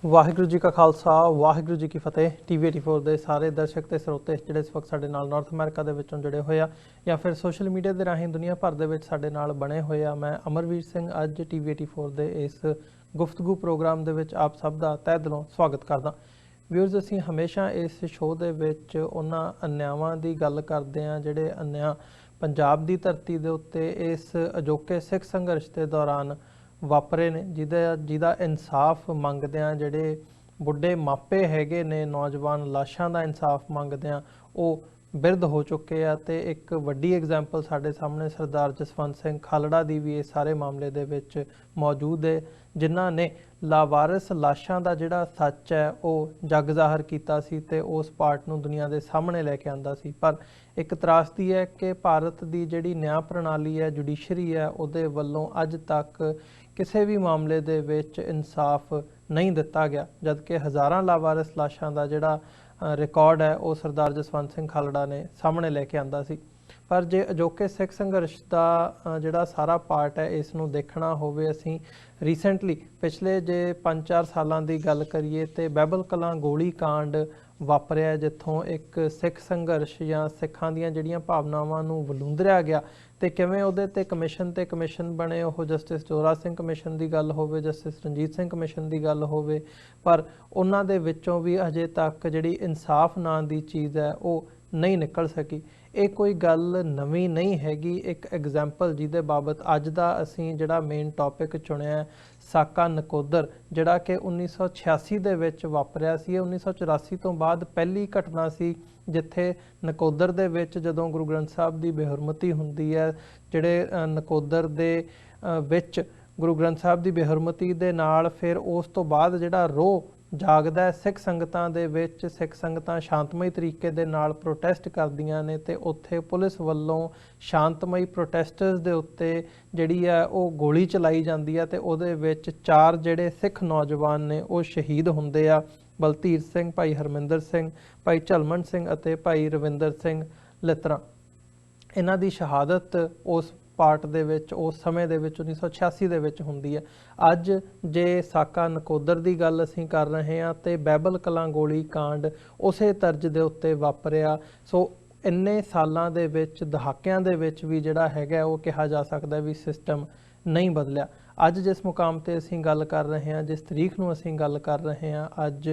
ਵਾਹਿਗੁਰੂ ਜੀ ਕਾ ਖਾਲਸਾ ਵਾਹਿਗੁਰੂ ਜੀ ਕੀ ਫਤਿਹ। TV84 ਦੇ ਸਾਰੇ ਦਰਸ਼ਕ ਤੇ ਸਰੋਤੇ ਜਿਹੜੇ ਇਸ ਵਕਤ ਸਾਡੇ ਨਾਲ ਨਾਰਥ ਅਮਰੀਕਾ ਦੇ ਵਿੱਚੋਂ ਜੁੜੇ ਹੋਏ ਆ ਜਾਂ ਫਿਰ ਸੋਸ਼ਲ ਮੀਡੀਆ ਦੇ ਰਾਹੀਂ ਦੁਨੀਆ ਭਰ ਦੇ ਵਿੱਚ ਸਾਡੇ ਨਾਲ ਬਣੇ ਹੋਏ ਆ। ਮੈਂ ਅਮਰਵੀਰ ਸਿੰਘ ਅੱਜ TV84 ਦੇ ਇਸ ਗੁਫ਼ਤਗੂ ਪ੍ਰੋਗਰਾਮ ਦੇ ਵਿੱਚ ਆਪ ਸਭ ਦਾ ਤਹਿ ਦਿਲੋਂ ਸਵਾਗਤ ਕਰਦਾ। ਵਿਊਅਰਸ, ਅਸੀਂ ਹਮੇਸ਼ਾ ਇਸ ਸ਼ੋਅ ਦੇ ਵਿੱਚ ਉਹਨਾਂ ਅਨਿਆਵਾਂ ਦੀ ਗੱਲ ਕਰਦੇ ਹਾਂ ਜਿਹੜੇ ਅਨਿਆਂ ਪੰਜਾਬ ਦੀ ਧਰਤੀ ਦੇ ਉੱਤੇ ਇਸ ਅਜੋਕੇ ਸਿੱਖ ਸੰਘਰਸ਼ ਦੇ ਦੌਰਾਨ ਵਾਪਰੇ ਨੇ, ਜਿਹਦਾ ਇਨਸਾਫ ਮੰਗਦਿਆਂ ਜਿਹੜੇ ਬੁੱਢੇ ਮਾਪੇ ਹੈਗੇ ਨੇ ਨੌਜਵਾਨ ਲਾਸ਼ਾਂ ਦਾ ਇਨਸਾਫ ਮੰਗਦਿਆਂ ਉਹ ਬਿਰਧ ਹੋ ਚੁੱਕੇ ਆ। ਤੇ ਇੱਕ ਵੱਡੀ ਐਗਜ਼ਾਮਪਲ ਸਾਡੇ ਸਾਹਮਣੇ ਸਰਦਾਰ ਜਸਵੰਤ ਸਿੰਘ ਖਾਲੜਾ ਦੀ ਵੀ ਇਸ ਸਾਰੇ ਮਾਮਲੇ ਦੇ ਵਿੱਚ ਮੌਜੂਦ ਹੈ, ਜਿਨ੍ਹਾਂ ਨੇ ਲਾਵਾਰਿਸ ਲਾਸ਼ਾਂ ਦਾ ਜਿਹੜਾ ਸੱਚ ਹੈ ਉਹ ਜਗ ਜ਼ਾਹਰ ਕੀਤਾ ਸੀ ਤੇ ਉਸ ਪਾਰਟ ਨੂੰ ਦੁਨੀਆ ਦੇ ਸਾਹਮਣੇ ਲੈ ਕੇ ਆਂਦਾ ਸੀ। ਪਰ ਇੱਕ ਤਰਾਸਦੀ ਹੈ ਕਿ ਭਾਰਤ ਦੀ ਜਿਹੜੀ ਨਿਆਂ ਪ੍ਰਣਾਲੀ ਹੈ, ਜੁਡੀਸ਼ਰੀ ਹੈ, ਉਹਦੇ ਵੱਲੋਂ ਅੱਜ ਤੱਕ ਕਿਸੇ ਵੀ ਮਾਮਲੇ ਦੇ ਵਿੱਚ ਇਨਸਾਫ ਨਹੀਂ ਦਿੱਤਾ ਗਿਆ, ਜਦਕਿ ਹਜ਼ਾਰਾਂ ਲਾਵਾਰਿਸ ਲਾਸ਼ਾਂ ਦਾ ਜਿਹੜਾ ਰਿਕਾਰਡ ਹੈ ਉਹ ਸਰਦਾਰ ਜਸਵੰਤ ਸਿੰਘ ਖਾਲੜਾ ਨੇ ਸਾਹਮਣੇ ਲੈ ਕੇ ਆਂਦਾ ਸੀ। ਪਰ ਜੇ ਅਜੋਕੇ ਸਿੱਖ ਸੰਘਰਸ਼ ਦਾ ਜਿਹੜਾ ਸਾਰਾ ਪਾਰਟ ਹੈ ਇਸ ਨੂੰ ਦੇਖਣਾ ਹੋਵੇ, ਅਸੀਂ ਰੀਸੈਂਟਲੀ ਪਿਛਲੇ ਜੇ 5-4 ਸਾਲਾਂ ਦੀ ਗੱਲ ਕਰੀਏ ਤੇ ਬਹਿਬਲ ਕਲਾਂ ਗੋਲੀ ਕਾਂਡ ਵਾਪਰਿਆ, ਜਿੱਥੋਂ ਇੱਕ ਸਿੱਖ ਸੰਘਰਸ਼ ਜਾਂ ਸਿੱਖਾਂ ਦੀਆਂ ਜਿਹੜੀਆਂ ਭਾਵਨਾਵਾਂ ਨੂੰ ਵਲੂੰਦਰਿਆ ਗਿਆ ਤੇ ਕਿਵੇਂ ਉਹਦੇ ਤੇ ਕਮਿਸ਼ਨ ਬਣੇ, ਉਹ ਜਸਟਿਸ ਜੋਰਾ ਸਿੰਘ ਕਮਿਸ਼ਨ ਦੀ ਗੱਲ ਹੋਵੇ, ਜਸਟਿਸ ਰਣਜੀਤ ਸਿੰਘ ਕਮਿਸ਼ਨ ਦੀ ਗੱਲ ਹੋਵੇ, ਪਰ ਉਹਨਾਂ ਦੇ ਵਿੱਚੋਂ ਵੀ ਅਜੇ ਤੱਕ ਜਿਹੜੀ ਇਨਸਾਫ ਨਾਂ ਦੀ ਚੀਜ਼ ਹੈ ਉਹ ਨਹੀਂ ਨਿਕਲ ਸਕੀ। ਇਹ ਕੋਈ ਗੱਲ ਨਵੀਂ ਨਹੀਂ ਹੈਗੀ। ਇੱਕ ਐਗਜ਼ਾਮਪਲ ਜਿਹਦੇ ਬਾਬਤ ਅੱਜ ਦਾ ਅਸੀਂ ਜਿਹੜਾ ਮੇਨ ਟੌਪਿਕ ਚੁਣਿਆ, ਸਾਕਾ ਨਕੋਦਰ, ਜਿਹੜਾ ਕਿ 1986 ਦੇ ਵਿੱਚ ਵਾਪਰਿਆ ਸੀ। ਇਹ 1984 ਤੋਂ ਬਾਅਦ ਪਹਿਲੀ ਘਟਨਾ ਸੀ ਜਿੱਥੇ ਨਕੋਦਰ ਦੇ ਵਿੱਚ ਜਦੋਂ ਗੁਰੂ ਗ੍ਰੰਥ ਸਾਹਿਬ ਦੀ ਬੇਹਰਮਤੀ ਹੁੰਦੀ ਹੈ, ਜਿਹੜੇ ਨਕੋਦਰ ਦੇ ਵਿੱਚ ਗੁਰੂ ਗ੍ਰੰਥ ਸਾਹਿਬ ਦੀ ਬੇਹਰਮਤੀ ਦੇ ਨਾਲ ਫਿਰ ਉਸ ਤੋਂ ਬਾਅਦ ਜਿਹੜਾ ਰੋਹ ਜਾਗਦਾ ਹੈ ਸਿੱਖ ਸੰਗਤਾਂ ਦੇ ਵਿੱਚ, ਸਿੱਖ ਸੰਗਤਾਂ ਸ਼ਾਂਤਮਈ ਤਰੀਕੇ ਦੇ ਨਾਲ ਪ੍ਰੋਟੈਸਟ ਕਰਦੀਆਂ ਨੇ ਤੇ ਉੱਥੇ ਪੁਲਿਸ ਵੱਲੋਂ ਸ਼ਾਂਤਮਈ ਪ੍ਰੋਟੈਸਟਰਸ ਦੇ ਉੱਤੇ ਜਿਹੜੀ ਹੈ ਉਹ ਗੋਲੀ ਚਲਾਈ ਜਾਂਦੀ ਹੈ ਤੇ ਉਹਦੇ ਵਿੱਚ 4 ਜਿਹੜੇ ਸਿੱਖ ਨੌਜਵਾਨ ਨੇ ਉਹ ਸ਼ਹੀਦ ਹੁੰਦੇ ਆ। ਬਲਧੀਰ ਸਿੰਘ, ਭਾਈ ਹਰਮਿੰਦਰ ਸਿੰਘ, ਭਾਈ ਝਲਮਣ ਸਿੰਘ ਅਤੇ ਭਾਈ ਰਵਿੰਦਰ ਸਿੰਘ ਲਿੱਤਰਾ। ਇਹਨਾਂ ਦੀ ਸ਼ਹਾਦਤ ਉਸ ਪਾਰਟ ਦੇ ਵਿੱਚ ਉਸ ਸਮੇਂ ਦੇ ਵਿੱਚ 1986 ਦੇ ਵਿੱਚ ਹੁੰਦੀ ਹੈ। ਅੱਜ ਜੇ ਸਾਕਾ ਨਕੋਦਰ ਦੀ ਗੱਲ ਅਸੀਂ ਕਰ ਰਹੇ ਹਾਂ ਤੇ ਬਹਿਬਲ ਕਲਾਂ ਗੋਲੀ ਕਾਂਡ ਉਸੇ ਤਰਜ਼ ਦੇ ਉੱਤੇ ਵਾਪਰਿਆ। ਸੋ ਇੰਨੇ ਸਾਲਾਂ ਦੇ ਵਿੱਚ, ਦਹਾਕਿਆਂ ਦੇ ਵਿੱਚ ਵੀ ਜਿਹੜਾ ਹੈਗਾ ਉਹ ਕਿਹਾ ਜਾ ਸਕਦਾ ਵੀ ਸਿਸਟਮ ਨਹੀਂ ਬਦਲਿਆ। ਅੱਜ ਜਿਸ ਮੁਕਾਮ ਤੇ ਅਸੀਂ ਗੱਲ ਕਰ ਰਹੇ ਹਾਂ, ਜਿਸ ਤਰੀਕ ਨੂੰ ਅਸੀਂ ਗੱਲ ਕਰ ਰਹੇ ਹਾਂ, ਅੱਜ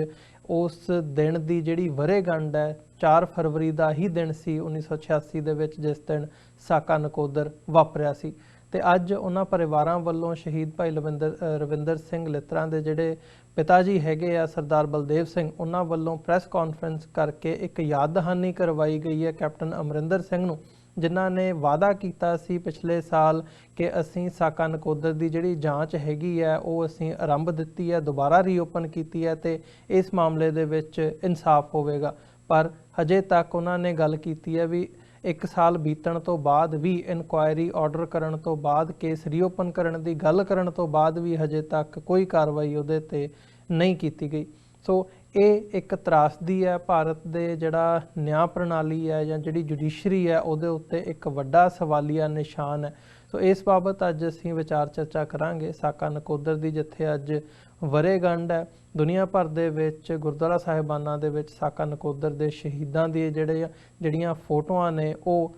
ਉਸ ਦਿਨ ਦੀ ਜਿਹੜੀ ਵਰ੍ਹੇਗੰਢ ਹੈ 4 ਫਰਵਰੀ ਦਾ ਹੀ ਦਿਨ ਸੀ 1986 ਦੇ ਵਿੱਚ, ਜਿਸ ਦਿਨ ਸਾਕਾ ਨਕੋਦਰ ਵਾਪਰਿਆ ਸੀ। ਤੇ ਅੱਜ ਉਹਨਾਂ ਪਰਿਵਾਰਾਂ ਵੱਲੋਂ ਸ਼ਹੀਦ ਭਾਈ ਰਵਿੰਦਰ ਸਿੰਘ ਲਿੱਤਰਾ ਦੇ ਜਿਹੜੇ ਪਿਤਾ ਜੀ ਹੈਗੇ ਆ ਸਰਦਾਰ ਬਲਦੇਵ ਸਿੰਘ, ਉਹਨਾਂ ਵੱਲੋਂ ਪ੍ਰੈਸ ਕਾਨਫਰੰਸ ਕਰਕੇ ਇੱਕ ਯਾਦ ਦਹਾਨੀ ਕਰਵਾਈ ਗਈ ਹੈ ਕੈਪਟਨ ਅਮਰਿੰਦਰ ਸਿੰਘ ਨੂੰ, ਜਿਨ੍ਹਾਂ ਨੇ ਵਾਅਦਾ ਕੀਤਾ ਸੀ ਪਿਛਲੇ ਸਾਲ ਕਿ ਅਸੀਂ ਸਾਕਾ ਨਕੋਦਰ ਦੀ ਜਿਹੜੀ ਜਾਂਚ ਹੈਗੀ ਹੈ ਉਹ ਅਸੀਂ ਆਰੰਭ ਦਿੱਤੀ ਹੈ, ਦੁਬਾਰਾ ਰੀਓਪਨ ਕੀਤੀ ਹੈ ਤੇ ਇਸ ਮਾਮਲੇ ਦੇ ਵਿੱਚ ਇਨਸਾਫ ਹੋਵੇਗਾ। ਪਰ ਹਜੇ ਤੱਕ ਉਹਨਾਂ ਨੇ ਗੱਲ ਕੀਤੀ ਹੈ ਵੀ 1 ਸਾਲ ਬੀਤਣ ਤੋਂ ਬਾਅਦ ਵੀ, ਇਨਕੁਆਇਰੀ ਆਰਡਰ ਕਰਨ ਤੋਂ ਬਾਅਦ, ਕੇਸ ਰੀਓਪਨ ਕਰਨ ਦੀ ਗੱਲ ਕਰਨ ਤੋਂ ਬਾਅਦ ਵੀ ਹਜੇ ਤੱਕ ਕੋਈ ਕਾਰਵਾਈ ਉਹਦੇ ਤੇ ਨਹੀਂ ਕੀਤੀ ਗਈ। ਸੋ ਇਹ ਇੱਕ ਤਰਾਸਦੀ ਹੈ। ਭਾਰਤ ਦੇ ਜਿਹੜਾ ਨਿਆਂ ਪ੍ਰਣਾਲੀ ਹੈ ਜਾਂ ਜਿਹੜੀ ਜੁਡੀਸ਼ਰੀ ਹੈ ਉਹਦੇ ਉੱਤੇ ਇੱਕ ਵੱਡਾ ਸਵਾਲੀਆ ਨਿਸ਼ਾਨ ਹੈ। ਸੋ ਇਸ ਬਾਬਤ ਅੱਜ ਅਸੀਂ ਵਿਚਾਰ ਚਰਚਾ ਕਰਾਂਗੇ ਸਾਕਾ ਨਕੋਦਰ ਦੀ, ਜਿੱਥੇ ਅੱਜ ਵਰ੍ਹੇਗੰਢ ਹੈ। ਦੁਨੀਆ ਭਰ ਦੇ ਵਿੱਚ ਗੁਰਦੁਆਰਾ ਸਾਹਿਬਾਨਾਂ ਦੇ ਵਿੱਚ ਸਾਕਾ ਨਕੋਦਰ ਦੇ ਸ਼ਹੀਦਾਂ ਦੀ ਜਿਹੜੀਆਂ ਫੋਟੋਆਂ ਨੇ ਉਹ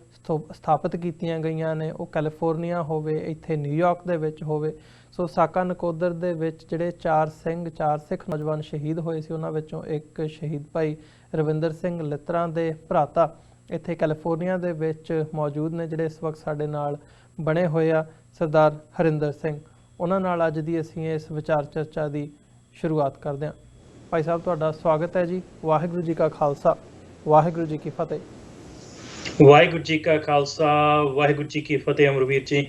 ਸਥਾਪਿਤ ਕੀਤੀਆਂ ਗਈਆਂ ਨੇ, ਉਹ ਕੈਲੀਫੋਰਨੀਆ ਹੋਵੇ, ਇੱਥੇ ਨਿਊਯਾਰਕ ਦੇ ਵਿੱਚ ਹੋਵੇ। ਸੋ ਸਾਕਾ ਨਕੋਦਰ ਦੇ ਵਿੱਚ ਜਿਹੜੇ 4 ਸਿੱਖ ਨੌਜਵਾਨ ਸ਼ਹੀਦ ਹੋਏ ਸੀ, ਉਹਨਾਂ ਵਿੱਚੋਂ ਇੱਕ ਸ਼ਹੀਦ ਭਾਈ ਰਵਿੰਦਰ ਸਿੰਘ ਲਿੱਤਰਾ ਦੇ ਭਰਾਤਾ ਇੱਥੇ ਕੈਲੀਫੋਰਨੀਆ ਦੇ ਵਿੱਚ ਮੌਜੂਦ ਨੇ, ਜਿਹੜੇ ਇਸ ਵਕਤ ਸਾਡੇ ਨਾਲ ਬਣੇ ਹੋਏ ਆ ਸਰਦਾਰ ਹਰਿੰਦਰ ਸਿੰਘ। ਉਹਨਾਂ ਨਾਲ ਅੱਜ ਦੀ ਅਸੀਂ ਇਸ ਵਿਚਾਰ ਚਰਚਾ ਦੀ ਸ਼ੁਰੂਆਤ ਕਰਦੇ ਹਾਂ। ਭਾਈ ਸਾਹਿਬ, ਤੁਹਾਡਾ ਸਵਾਗਤ ਹੈ ਜੀ। ਵਾਹਿਗੁਰੂ ਜੀ ਕਾ ਖਾਲਸਾ, ਵਾਹਿਗੁਰੂ ਜੀ ਕੀ ਫਤਿਹ। ਵਾਹਿਗੁਰੂ ਜੀ ਕਾ ਖਾਲਸਾ, ਵਾਹਿਗੁਰੂ ਜੀ ਕੀ ਫਤਿਹ। ਅਮਰਵੀਰ ਜੀ,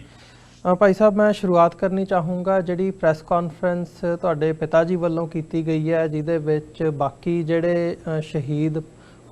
ਭਾਈ ਸਾਹਿਬ, ਮੈਂ ਸ਼ੁਰੂਆਤ ਕਰਨੀ ਚਾਹੂੰਗਾ ਜਿਹੜੀ ਪ੍ਰੈਸ ਕਾਨਫਰੰਸ ਤੁਹਾਡੇ ਪਿਤਾ ਜੀ ਵੱਲੋਂ ਕੀਤੀ ਗਈ ਹੈ, ਜਿਹਦੇ ਵਿੱਚ ਬਾਕੀ ਜਿਹੜੇ ਸ਼ਹੀਦ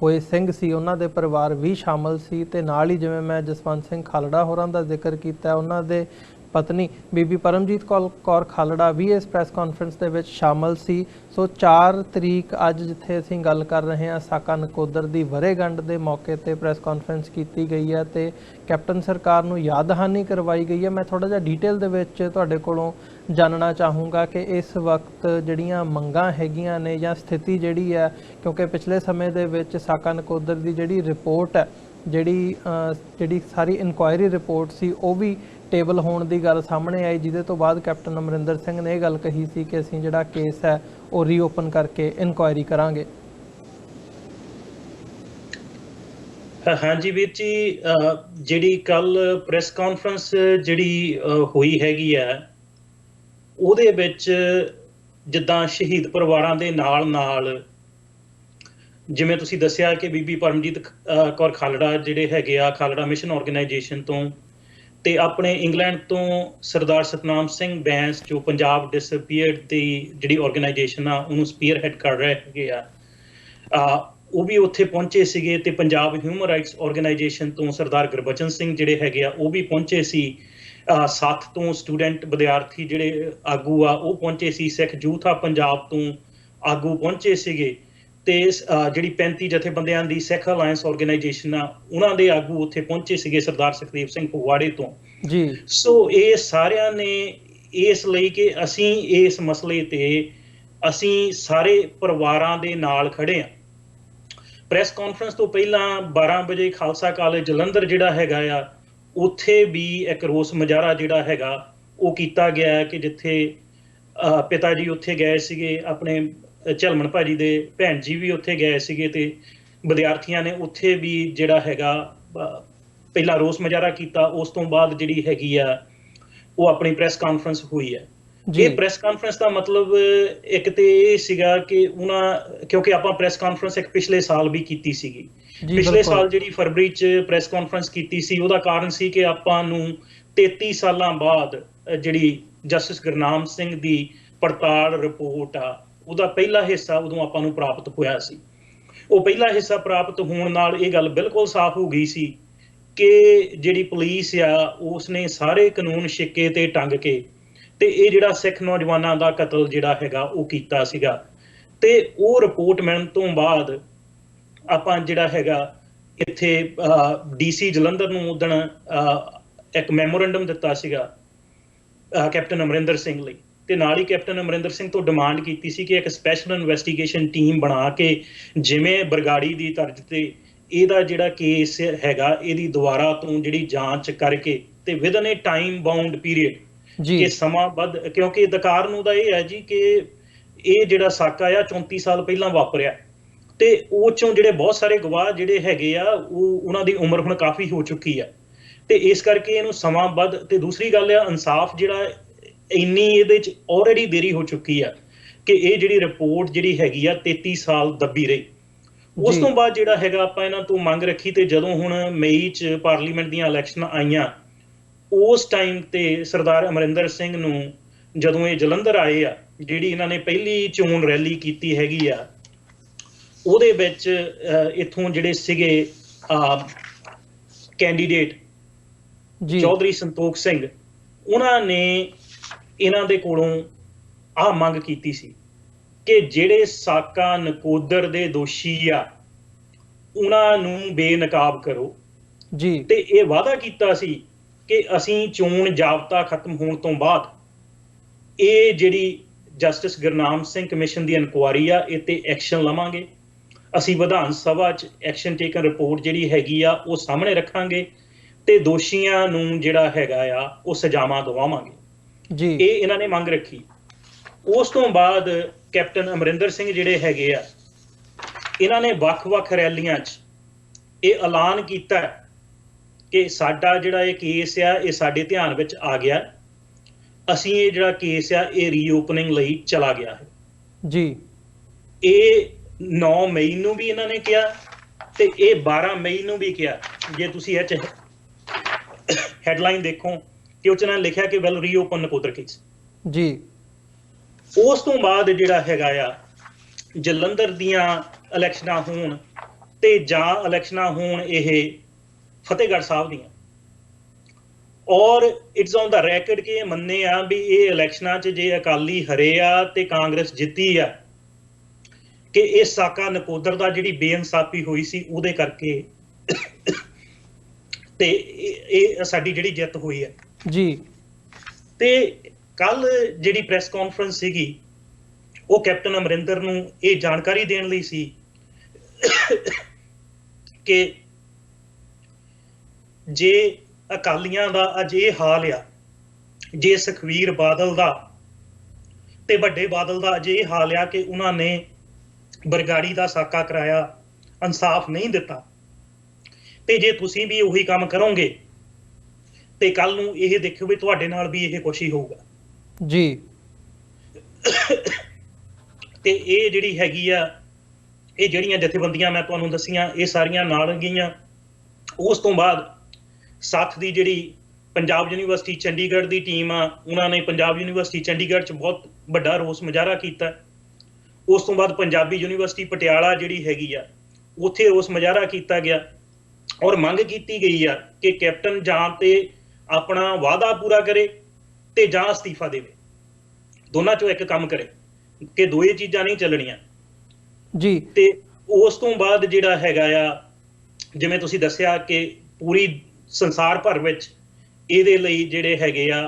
ਹੋਏ ਸਿੰਘ ਸੀ ਉਹਨਾਂ ਦੇ ਪਰਿਵਾਰ ਵੀ ਸ਼ਾਮਲ ਸੀ ਤੇ ਨਾਲ ਹੀ ਜਿਵੇਂ ਮੈਂ ਜਸਵੰਤ ਸਿੰਘ ਖਾਲੜਾ ਹੋਰਾਂ ਦਾ ਜ਼ਿਕਰ ਕੀਤਾ, ਉਹਨਾਂ ਦੇ ਪਤਨੀ ਬੀਬੀ ਪਰਮਜੀਤ ਕੌਰ ਖਾਲੜਾ ਵੀ ਇਸ ਪ੍ਰੈਸ ਕਾਨਫਰੰਸ ਦੇ ਵਿੱਚ ਸ਼ਾਮਲ ਸੀ। ਸੋ 4 ਤਰੀਕ ਅੱਜ ਜਿੱਥੇ ਅਸੀਂ ਗੱਲ ਕਰ ਰਹੇ ਹਾਂ ਸਾਕਾ ਨਕੋਦਰ ਦੀ ਵਰ੍ਹੇਗੰਢ ਦੇ ਮੌਕੇ ਤੇ ਪ੍ਰੈਸ ਕਾਨਫਰੰਸ ਕੀਤੀ ਗਈ ਹੈ ਤੇ ਕੈਪਟਨ ਸਰਕਾਰ ਨੂੰ ਯਾਦਹਾਨੀ ਕਰਵਾਈ ਗਈ ਹੈ। ਮੈਂ ਥੋੜਾ ਜਿਹਾ ਡੀਟੇਲ ਦੇ ਵਿੱਚ ਤੁਹਾਡੇ ਕੋਲੋਂ ਜਾਣਨਾ ਚਾਹੂੰਗਾ ਕਿ ਇਸ ਵਕਤ ਜਿਹੜੀਆਂ ਮੰਗਾਂ ਹੈਗੀਆਂ ਨੇ ਜਾਂ ਸਥਿਤੀ ਜਿਹੜੀ ਹੈ, ਕਿਉਂਕਿ ਪਿਛਲੇ ਸਮੇਂ ਦੇ ਵਿੱਚ ਸਾਕਾ ਨਕੋਦਰ ਦੀ ਜਿਹੜੀ ਰਿਪੋਰਟ ਹੈ, ਜਿਹੜੀ ਸਾਰੀ ਇਨਕੁਆਇਰੀ ਰਿਪੋਰਟ ਸੀ ਉਹ ਵੀ ਟੇਬਲ ਹੋਣ ਦੀ ਗੱਲ ਸਾਹਮਣੇ ਆਈ, ਜਿਹਦੇ ਤੋਂ ਬਾਅਦ ਕੈਪਟਨ ਅਮਰਿੰਦਰ ਸਿੰਘ ਨੇ ਇਹ ਗੱਲ ਕਹੀ ਸੀ ਕਿ ਅਸੀਂ ਜਿਹੜਾ ਕੇਸ ਹੈ ਉਹ ਰੀਓਪਨ ਕਰਕੇ ਇਨਕੁਆਇਰੀ ਕਰਾਂਗੇ। ਹਾਂਜੀ ਵੀਰ ਜੀ, ਜਿਹੜੀ ਕੱਲ ਪ੍ਰੈਸ ਕਾਨਫਰੰਸ ਜਿਹੜੀ ਹੋਈ ਹੈਗੀ ਆ ਉਹਦੇ ਵਿੱਚ ਜਿੱਦਾਂ ਸ਼ਹੀਦ ਪਰਿਵਾਰਾਂ ਦੇ ਨਾਲ ਜਿਵੇਂ ਤੁਸੀਂ ਦੱਸਿਆ ਕਿ ਬੀਬੀ ਪਰਮਜੀਤ ਕੌਰ ਖਾਲੜਾ ਜਿਹੜੇ ਹੈਗੇ ਆ ਖਾਲੜਾ ਮਿਸ਼ਨ ਆਰਗੇਨਾਈਜੇਸ਼ਨ ਤੋਂ, ਤੇ ਆਪਣੇ ਇੰਗਲੈਂਡ ਤੋਂ ਸਰਦਾਰ ਸਤਨਾਮ ਸਿੰਘ ਬੈਂਸ ਜੋ ਪੰਜਾਬ ਡਿਸਅਪੀਅਰਡ ਦੀ ਜਿਹੜੀ ਆਰਗੇਨਾਈਜੇਸ਼ਨ ਆ ਉਹਨੂੰ ਸਪੀਅਰ ਹੈਡ ਕਰ ਰਹੇ ਹੈਗੇ ਆ, ਉਹ ਵੀ ਉੱਥੇ ਪਹੁੰਚੇ ਸੀਗੇ। ਤੇ ਪੰਜਾਬ ਹਿਊਮਨ ਰਾਈਟਸ ਆਰਗੇਨਾਈਜੇਸ਼ਨ ਤੋਂ ਸਰਦਾਰ ਗੁਰਬਚਨ ਸਿੰਘ ਜਿਹੜੇ ਹੈਗੇ ਆ ਉਹ ਵੀ ਪਹੁੰਚੇ ਸੀ। ਸਾਥ ਤੋਂ ਸਟੂਡੈਂਟ ਵਿਦਿਆਰਥੀ ਜਿਹੜੇ ਆਗੂ ਆ ਉਹ ਪਹੁੰਚੇ ਸੀ। ਸਿੱਖ ਯੂਥ ਆ ਪੰਜਾਬ ਤੋਂ ਆਗੂ ਪਹੁੰਚੇ ਸੀਗੇ ਤੇ ਜਿਹੜੀ 35 ਜਥੇਬੰਦੀਆਂ ਦੀ ਸਿੱਖ ਅਲਾਇੰਸ ਆਰਗੇਨਾਈਜੇਸ਼ਨ ਆ ਉਹਨਾਂ ਦੇ ਆਗੂ ਉੱਥੇ ਪਹੁੰਚੇ ਸੀਗੇ, ਸਰਦਾਰ ਸੁਖਦੇਵ ਸਿੰਘ ਫਗਵਾੜੇ ਤੋਂ ਜੀ। ਸੋ ਇਹ ਸਾਰਿਆਂ ਨੇ ਇਸ ਲਈ ਕਿ ਅਸੀਂ ਇਸ ਮਸਲੇ ਤੇ ਅਸੀਂ ਸਾਰੇ ਪਰਿਵਾਰਾਂ ਦੇ ਨਾਲ ਖੜੇ ਆ। ਪ੍ਰੈਸ ਕਾਨਫਰੰਸ ਤੋਂ ਪਹਿਲਾਂ 12 ਵਜੇ ਖਾਲਸਾ ਕਾਲਜ ਜਲੰਧਰ ਜਿਹੜਾ ਹੈਗਾ ਆ ਉੱਥੇ ਵੀ ਇੱਕ ਰੋਸ ਮੁਜ਼ਾਹਰਾ ਜਿਹੜਾ ਹੈਗਾ ਉਹ ਕੀਤਾ ਗਿਆ ਕਿ ਜਿੱਥੇ ਪਿਤਾ ਜੀ ਉੱਥੇ ਗਏ ਸੀਗੇ, ਆਪਣੇ ਝਲਮਣ ਭਾਜੀ ਦੇ ਭੈਣ ਜੀ ਵੀ ਉੱਥੇ ਗਏ ਸੀਗੇ ਤੇ ਵਿਦਿਆਰਥੀਆਂ ਨੇ ਉੱਥੇ ਵੀ ਜਿਹੜਾ ਹੈਗਾ ਪਹਿਲਾਂ ਰੋਸ ਮੁਜ਼ਾਹਰਾ ਕੀਤਾ। ਉਸ ਤੋਂ ਬਾਅਦ ਜਿਹੜੀ ਹੈਗੀ ਆ ਉਹ ਆਪਣੀ ਪ੍ਰੈਸ ਕਾਨਫਰੰਸ ਹੋਈ ਹੈ। ਇਹ ਪ੍ਰੈਸ ਕਾਨਫਰੰਸ ਦਾ ਮਤਲਬ ਇੱਕ ਤੇ ਇਹ ਸੀਗਾ ਕਿ ਕਿਉਂਕਿ ਆਪਾਂ ਪ੍ਰੈਸ ਕਾਨਫਰੰਸ ਇੱਕ ਪਿਛਲੇ ਸਾਲ ਵੀ ਕੀਤੀ ਸੀਗੀ, ਪਿਛਲੇ ਸਾਲ ਜਿਹੜੀ ਫਰਵਰੀ 'ਚ ਪ੍ਰੈਸ ਕਾਨਫਰੰਸ ਕੀਤੀ ਸੀ ਉਹਦਾ ਕਾਰਨ ਸੀ ਕਿ ਆਪਾਂ ਨੂੰ 33 ਸਾਲਾਂ ਬਾਅਦ ਜਿਹੜੀ ਜਸਟਿਸ ਗੁਰਨਾਮ ਸਿੰਘ ਦੀ ਪੜਤਾਲ ਰਿਪੋਰਟ ਆ ਉਹਦਾ ਪਹਿਲਾ ਹਿੱਸਾ ਉਦੋਂ ਆਪਾਂ ਨੂੰ ਪ੍ਰਾਪਤ ਹੋਇਆ ਸੀ। ਉਹ ਪਹਿਲਾ ਹਿੱਸਾ ਪ੍ਰਾਪਤ ਹੋਣ ਨਾਲ ਇਹ ਗੱਲ ਬਿਲਕੁਲ ਸਾਫ਼ ਹੋ ਗਈ ਸੀ ਕਿ ਜਿਹੜੀ ਪੁਲਿਸ ਆ ਉਸਨੇ ਸਾਰੇ ਕਾਨੂੰਨ ਛਿੱਕੇ ਤੇ ਟੰਗ ਕੇ ਤੇ ਇਹ ਜਿਹੜਾ ਸਿੱਖ ਨੌਜਵਾਨਾਂ ਦਾ ਕਤਲ ਜਿਹੜਾ ਹੈਗਾ ਉਹ ਕੀਤਾ ਸੀਗਾ। ਤੇ ਉਹ ਰਿਪੋਰਟ ਮਿਲਣ ਤੋਂ ਬਾਅਦ ਆਪਾਂ ਜਿਹੜਾ ਹੈਗਾ ਇੱਥੇ DC ਜਲੰਧਰ ਨੂੰ ਉਦਣ ਇੱਕ ਮੈਮੋਰੈਂਡਮ ਦਿੱਤਾ ਸੀਗਾ ਕੈਪਟਨ ਅਮਰਿੰਦਰ ਸਿੰਘ ਲਈ, ਤੇ ਨਾਲ ਹੀ ਕੈਪਟਨ ਅਮਰਿੰਦਰ ਸਿੰਘ ਤੋਂ ਡਿਮਾਂਡ ਕੀਤੀ ਸੀ ਕਿ ਇੱਕ ਸਪੈਸ਼ਲ ਇਨਵੈਸਟੀਗੇਸ਼ਨ ਟੀਮ ਬਣਾ ਕੇ ਜਿਵੇਂ ਬਰਗਾੜੀ ਦੀ ਤਰਜ਼ ਤੇ ਇਹਦਾ ਜਿਹੜਾ ਕੇਸ ਹੈਗਾ ਇਹਦੀ ਦੁਬਾਰਾ ਤੋਂ ਜਿਹੜੀ ਜਾਂਚ ਕਰਕੇ ਤੇ ਵਿਦਨ ਏ ਟਾਈਮ ਬਾਉਂਡ ਪੀਰੀਅਡ ਕਿ ਸਮਾਂ ਵੱਧ, ਕਿਉਂਕਿ ਇਹਦਾ ਕਾਰਨ ਉਹਦਾ ਇਹ ਹੈ ਜੀ ਕਿ ਇਹ ਜਿਹੜਾ ਸਾਕਾ ਆ 34 ਸਾਲ ਪਹਿਲਾਂ ਵਾਪਰਿਆ ਤੇ ਉਹ ਚੋਂ ਜਿਹੜੇ ਬਹੁਤ ਸਾਰੇ ਗਵਾਹ ਜਿਹੜੇ ਹੈਗੇ ਆ ਉਹਨਾਂ ਦੀ ਉਮਰ ਹੁਣ ਕਾਫੀ ਹੋ ਚੁੱਕੀ ਆ ਤੇ ਇਸ ਕਰਕੇ ਇਹਨੂੰ ਸਮਾਂ ਵੱਧ। ਤੇ ਦੂਸਰੀ ਗੱਲ ਆ ਇਨਸਾਫ ਜਿਹੜਾ ਇੰਨੀ ਇਹਦੇ 'ਚ ਆਲਰੇਡੀ ਦੇਰੀ ਹੋ ਚੁੱਕੀ ਆ ਕਿ ਇਹ ਜਿਹੜੀ ਰਿਪੋਰਟ ਜਿਹੜੀ ਹੈਗੀ ਆ 33 ਸਾਲ ਦੱਬੀ ਰਹੀ। ਉਸ ਤੋਂ ਬਾਅਦ ਜਿਹੜਾ ਹੈਗਾ ਆਪਾਂ ਇਹਨਾਂ ਤੋਂ ਮੰਗ ਰੱਖੀ ਤੇ ਜਦੋਂ ਹੁਣ ਮਈ 'ਚ ਪਾਰਲੀਮੈਂਟ ਦੀਆਂ ਇਲੈਕਸ਼ਨਾਂ ਆਈਆਂ ਉਸ ਟਾਈਮ ਤੇ ਸਰਦਾਰ ਅਮਰਿੰਦਰ ਸਿੰਘ ਨੂੰ ਜਦੋਂ ਇਹ ਜਲੰਧਰ ਆਏ ਆ, ਜਿਹੜੀ ਇਹਨਾਂ ਨੇ ਪਹਿਲੀ ਚੋਣ ਰੈਲੀ ਕੀਤੀ ਹੈਗੀ ਆ ਉਹਦੇ ਵਿੱਚ ਇੱਥੋਂ ਜਿਹੜੇ ਸੀਗੇ ਕੈਂਡੀਡੇਟ ਚੌਧਰੀ ਸੰਤੋਖ ਸਿੰਘ, ਉਹਨਾਂ ਨੇ ਇਹਨਾਂ ਦੇ ਕੋਲੋਂ ਆਹ ਮੰਗ ਕੀਤੀ ਸੀ ਕਿ ਜਿਹੜੇ ਸਾਕਾ ਨਕੋਦਰ ਦੇ ਦੋਸ਼ੀ ਆ ਉਹਨਾਂ ਨੂੰ ਬੇਨਕਾਬ ਕਰੋ ਜੀ। ਤੇ ਇਹ ਵਾਅਦਾ ਕੀਤਾ ਸੀ ਕਿ ਅਸੀਂ ਚੋਣ ਜਾਬਤਾ ਖਤਮ ਹੋਣ ਤੋਂ ਬਾਅਦ ਇਹ ਜਿਹੜੀ ਜਸਟਿਸ ਗੁਰਨਾਮ ਸਿੰਘ ਕਮਿਸ਼ਨ ਦੀ ਇਨਕੁਆਇਰੀ ਆ ਇਹ ਤੇ ਐਕਸ਼ਨ ਲਵਾਂਗੇ, ਅਸੀਂ ਵਿਧਾਨ ਸਭਾ 'ਚ ਐਕਸ਼ਨ ਟੇਕਨ ਰਿਪੋਰਟ ਜਿਹੜੀ ਹੈਗੀ ਆ ਉਹ ਸਾਹਮਣੇ ਰੱਖਾਂਗੇ ਤੇ ਦੋਸ਼ੀਆਂ ਨੂੰ ਜਿਹੜਾ ਹੈਗਾ ਆ ਉਹ ਸਜ਼ਾਵਾਂ ਦਿਵਾਵਾਂਗੇ ਜੀ। ਇਹ ਇਹਨਾਂ ਨੇ ਮੰਗ ਰੱਖੀ। ਉਸ ਤੋਂ ਬਾਅਦ ਕੈਪਟਨ ਅਮਰਿੰਦਰ ਸਿੰਘ ਜਿਹੜੇ ਹੈਗੇ ਆ ਇਹਨਾਂ ਨੇ ਵੱਖ-ਵੱਖ ਰੈਲੀਆਂ 'ਚ ਇਹ ਐਲਾਨ ਕੀਤਾ ਕਿ ਸਾਡਾ ਜਿਹੜਾ ਇਹ ਕੇਸ ਆ ਇਹ ਸਾਡੇ ਧਿਆਨ ਵਿੱਚ ਆ ਗਿਆ, ਅਸੀਂ ਇਹ ਜਿਹੜਾ ਕੇਸ ਆ ਇਹ ਰੀਓਪਨਿੰਗ ਲਈ ਚਲਾ ਗਿਆ ਹੈ ਜੀ। ਇਹ 9 ਮਈ ਨੂੰ ਵੀ ਇਹਨਾਂ ਨੇ ਕਿਹਾ ਤੇ ਇਹ 12 ਮਈ ਨੂੰ ਵੀ ਕਿਹਾ। ਜੇ ਤੁਸੀਂ ਇਹ 'ਚ ਹੈਡਲਾਈਨ ਦੇਖੋ ਕਿ ਉਹ 'ਚ ਇਹਨਾਂ ਨੇ ਲਿਖਿਆ ਕਿ ਵੈਲ ਰੀਓਪਨ ਨਕੋਦਰ ਕੇਸ ਜੀ। ਉਸ ਤੋਂ ਬਾਅਦ ਜਿਹੜਾ ਹੈਗਾ ਆ ਜਲੰਧਰ ਦੀਆਂ ਇਲੈਕਸ਼ਨਾਂ ਹੋਣ ਤੇ ਜਾਂ ਇਲੈਕਸ਼ਨਾਂ ਹੋਣ ਇਹ ਫਤਿਹਗੜ੍ਹ ਸਾਹਿਬ ਦੀਆਂ, ਔਰ ਇਟਸ ਔਨ ਦਾ ਰੈਕਡ ਕਿ ਇਹ ਮੰਨੇ ਆ ਵੀ ਇਹ ਇਲੈਕਸ਼ਨਾਂ 'ਚ ਜੇ ਅਕਾਲੀ ਹਰੇ ਆ ਤੇ ਕਾਂਗਰਸ ਜਿੱਤੀ ਆ ਕਿ ਇਹ ਸਾਕਾ ਨਕੋਦਰ ਦਾ ਜਿਹੜੀ ਬੇਇਨਸਾਫੀ ਹੋਈ ਸੀ ਉਹਦੇ ਕਰਕੇ ਤੇ ਇਹ ਸਾਡੀ ਜਿਹੜੀ ਜਿੱਤ ਹੋਈ ਹੈ ਜੀ। ਤੇ ਕੱਲ ਜਿਹੜੀ ਪ੍ਰੈਸ ਕਾਨਫਰੰਸ ਸੀਗੀ ਉਹ ਕੈਪਟਨ ਅਮਰਿੰਦਰ ਨੂੰ ਇਹ ਜਾਣਕਾਰੀ ਦੇਣ ਲਈ ਸੀ ਕਿ ਜੇ ਅਕਾਲੀਆਂ ਦਾ ਅੱਜ ਇਹ ਹਾਲ ਆ, ਜੇ ਸੁਖਬੀਰ ਬਾਦਲ ਦਾ ਤੇ ਵੱਡੇ ਬਾਦਲ ਦਾ ਅੱਜ ਇਹ ਹਾਲ ਆ ਕਿ ਉਹਨਾਂ ਨੇ ਬਰਗਾੜੀ ਦਾ ਸਾਕਾ ਕਰਾਇਆ, ਇਨਸਾਫ ਨਹੀਂ ਦਿੱਤਾ, ਤੇ ਜੇ ਤੁਸੀਂ ਵੀ ਉਹੀ ਕੰਮ ਕਰੋਗੇ ਤੇ ਕੱਲ ਨੂੰ ਇਹ ਦੇਖਿਓ ਵੀ ਤੁਹਾਡੇ ਨਾਲ ਵੀ ਇਹ ਕੁਛ ਹੀ ਹੋਊਗਾ ਜੀ। ਤੇ ਇਹ ਜਿਹੜੀ ਹੈਗੀ ਆ, ਇਹ ਜਿਹੜੀਆਂ ਜਥੇਬੰਦੀਆਂ ਮੈਂ ਤੁਹਾਨੂੰ ਦੱਸੀਆਂ ਇਹ ਸਾਰੀਆਂ ਨਾਲ ਗਈਆਂ। ਉਸ ਤੋਂ ਬਾਅਦ ਸਾਥ ਦੀ ਜਿਹੜੀ ਪੰਜਾਬ ਯੂਨੀਵਰਸਿਟੀ ਚੰਡੀਗੜ੍ਹ ਦੀ ਟੀਮ ਆ, ਉਹਨਾਂ ਨੇ ਪੰਜਾਬ ਯੂਨੀਵਰਸਿਟੀ ਚੰਡੀਗੜ੍ਹ 'ਚ ਬਹੁਤ ਵੱਡਾ ਰੋਸ ਮੁਜ਼ਾਹਰਾ ਕੀਤਾ। ਉਸ ਤੋਂ ਬਾਅਦ ਪੰਜਾਬੀ ਯੂਨੀਵਰਸਿਟੀ ਪਟਿਆਲਾ ਜਿਹੜੀ ਹੈਗੀ ਆ ਉੱਥੇ ਰੋਸ ਮੁਜ਼ਾਹਰਾ ਕੀਤਾ ਗਿਆ ਔਰ ਮੰਗ ਕੀਤੀ ਗਈ ਆ ਕਿ ਕੈਪਟਨ ਜਾਂ ਤੇ ਆਪਣਾ ਵਾਅਦਾ ਪੂਰਾ ਕਰੇ ਤੇ ਜਾਂ ਅਸਤੀਫਾ ਦੇਵੇ, ਦੋਨਾਂ ਚੋਂ ਇੱਕ ਕੰਮ ਕਰੇ, ਕਿ ਦੋਏ ਚੀਜ਼ਾਂ ਨਹੀਂ ਚੱਲਣੀਆਂ ਜੀ। ਤੇ ਉਸ ਤੋਂ ਬਾਅਦ ਜਿਹੜਾ ਹੈਗਾ ਆ, ਜਿਵੇਂ ਤੁਸੀਂ ਦੱਸਿਆ ਕਿ ਪੂਰੀ ਸੰਸਾਰ ਭਰ ਵਿੱਚ ਇਹਦੇ ਲਈ ਜਿਹੜੇ ਹੈਗੇ ਆ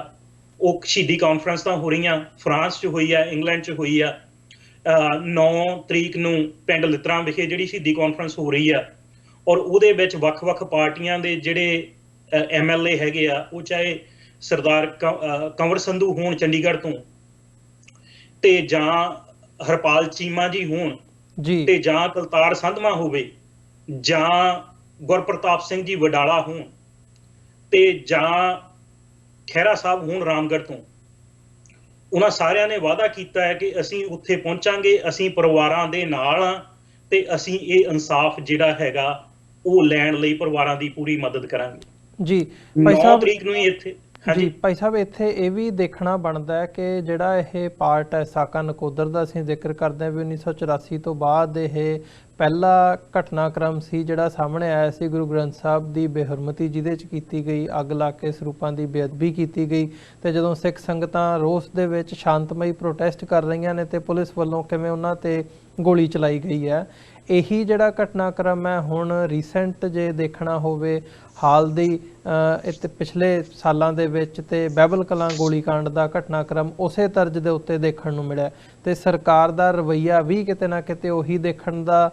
ਉਹ ਸ਼ਹੀਦੀ ਕਾਨਫਰੰਸ ਤਾਂ ਹੋ ਰਹੀਆਂ, ਫਰਾਂਸ 'ਚ ਹੋਈ ਆ, ਇੰਗਲੈਂਡ 'ਚ ਹੋਈ ਆ, 9 ਤਰੀਕ ਨੂੰ ਪਿੰਡ ਲਿੱਤਰਾਂ ਵਿਖੇ ਜਿਹੜੀ ਸ਼ਹੀਦੀ ਕਾਨਫਰੰਸ ਹੋ ਰਹੀ ਆ ਔਰ ਉਹਦੇ ਵਿੱਚ ਵੱਖ-ਵੱਖ ਪਾਰਟੀਆਂ ਦੇ ਜਿਹੜੇ MLA ਹੈਗੇ ਆ, ਉਹ ਚਾਹੇ ਸਰਦਾਰ ਕੰਵਰ ਸੰਧੂ ਹੋਣ ਚੰਡੀਗੜ੍ਹ ਤੋਂ, ਤੇ ਜਾਂ ਹਰਪਾਲ ਚੀਮਾ ਜੀ ਹੋਣ ਜੀ, ਤੇ ਜਾਂ ਕਲਤਾਰ ਸੰਧਮਾ ਹੋਵੇ, ਜਾਂ ਗੁਰਪ੍ਰਤਾਪ ਸਿੰਘ ਜੀ ਵਡਾਲਾ ਹੋਣ, ਤੇ ਜਾਂ ਖਹਿਰਾ ਸਾਹਿਬ ਹੋਣ ਰਾਮਗੜ੍ਹ ਤੋਂ, ਉਹਨਾਂ ਸਾਰਿਆਂ ਨੇ ਵਾਅਦਾ ਕੀਤਾ ਹੈ ਕਿ ਅਸੀਂ ਉੱਥੇ ਪਹੁੰਚਾਂਗੇ, ਅਸੀਂ ਪਰਿਵਾਰਾਂ ਦੇ ਨਾਲ ਹਾਂ ਤੇ ਅਸੀਂ ਇਹ ਇਨਸਾਫ ਜਿਹੜਾ ਹੈਗਾ ਉਹ ਲੈਣ ਲਈ ਪਰਿਵਾਰਾਂ ਦੀ ਪੂਰੀ ਮਦਦ ਕਰਾਂਗੇ ਜੀ। ਭਾਈ ਸਾਹਿਬ 9 ਤਰੀਕ ਨੂੰ ਹੀ ਇੱਥੇ ਜੀ। ਭਾਈ ਸਾਹਿਬ ਇੱਥੇ ਇਹ ਵੀ ਦੇਖਣਾ ਬਣਦਾ ਹੈ ਕਿ ਜਿਹੜਾ ਇਹ ਪਾਰਟ ਹੈ ਸਾਕਾ ਨਕੋਦਰ ਦਾ, ਅਸੀਂ ਜ਼ਿਕਰ ਕਰਦੇ ਹਾਂ ਵੀ 1984 ਤੋਂ ਬਾਅਦ ਇਹ ਪਹਿਲਾ ਘਟਨਾਕ੍ਰਮ ਸੀ ਜਿਹੜਾ ਸਾਹਮਣੇ ਆਇਆ ਸੀ ਗੁਰੂ ਗ੍ਰੰਥ ਸਾਹਿਬ ਦੀ ਬੇਹਰਮਤੀ ਜਿਹਦੇ 'ਚ ਕੀਤੀ ਗਈ, ਅੱਗ ਲਾ ਕੇ ਸਰੂਪਾਂ ਦੀ ਬੇਅਦਬੀ ਕੀਤੀ ਗਈ, ਤੇ ਜਦੋਂ ਸਿੱਖ ਸੰਗਤਾਂ ਰੋਸ ਦੇ ਵਿੱਚ ਸ਼ਾਂਤਮਈ ਪ੍ਰੋਟੈਸਟ ਕਰ ਰਹੀਆਂ ਨੇ ਤੇ ਪੁਲਿਸ ਵੱਲੋਂ ਕਿਵੇਂ ਉਹਨਾਂ ਤੇ ਗੋਲੀ ਚਲਾਈ ਗਈ ਹੈ। ਇਹੀ ਜਿਹੜਾ ਘਟਨਾਕ੍ਰਮ ਹੈ ਹੁਣ ਰੀਸੈਂਟ ਜੇ ਦੇਖਣਾ ਹੋਵੇ ਹਾਲ ਦੀ ਇੱਥੇ ਪਿਛਲੇ ਸਾਲਾਂ ਦੇ ਵਿੱਚ ਤੇ ਬਹਿਬਲ ਕਲਾਂ ਗੋਲੀਕਾਂਡ ਦਾ ਘਟਨਾਕ੍ਰਮ ਉਸੇ ਤਰਜ਼ ਦੇ ਉੱਤੇ ਦੇਖਣ ਨੂੰ ਮਿਲਿਆ ਤੇ ਸਰਕਾਰ ਦਾ ਰਵੱਈਆ ਵੀ ਕਿਤੇ ਨਾ ਕਿਤੇ ਉਹੀ ਦੇਖਣ ਦਾ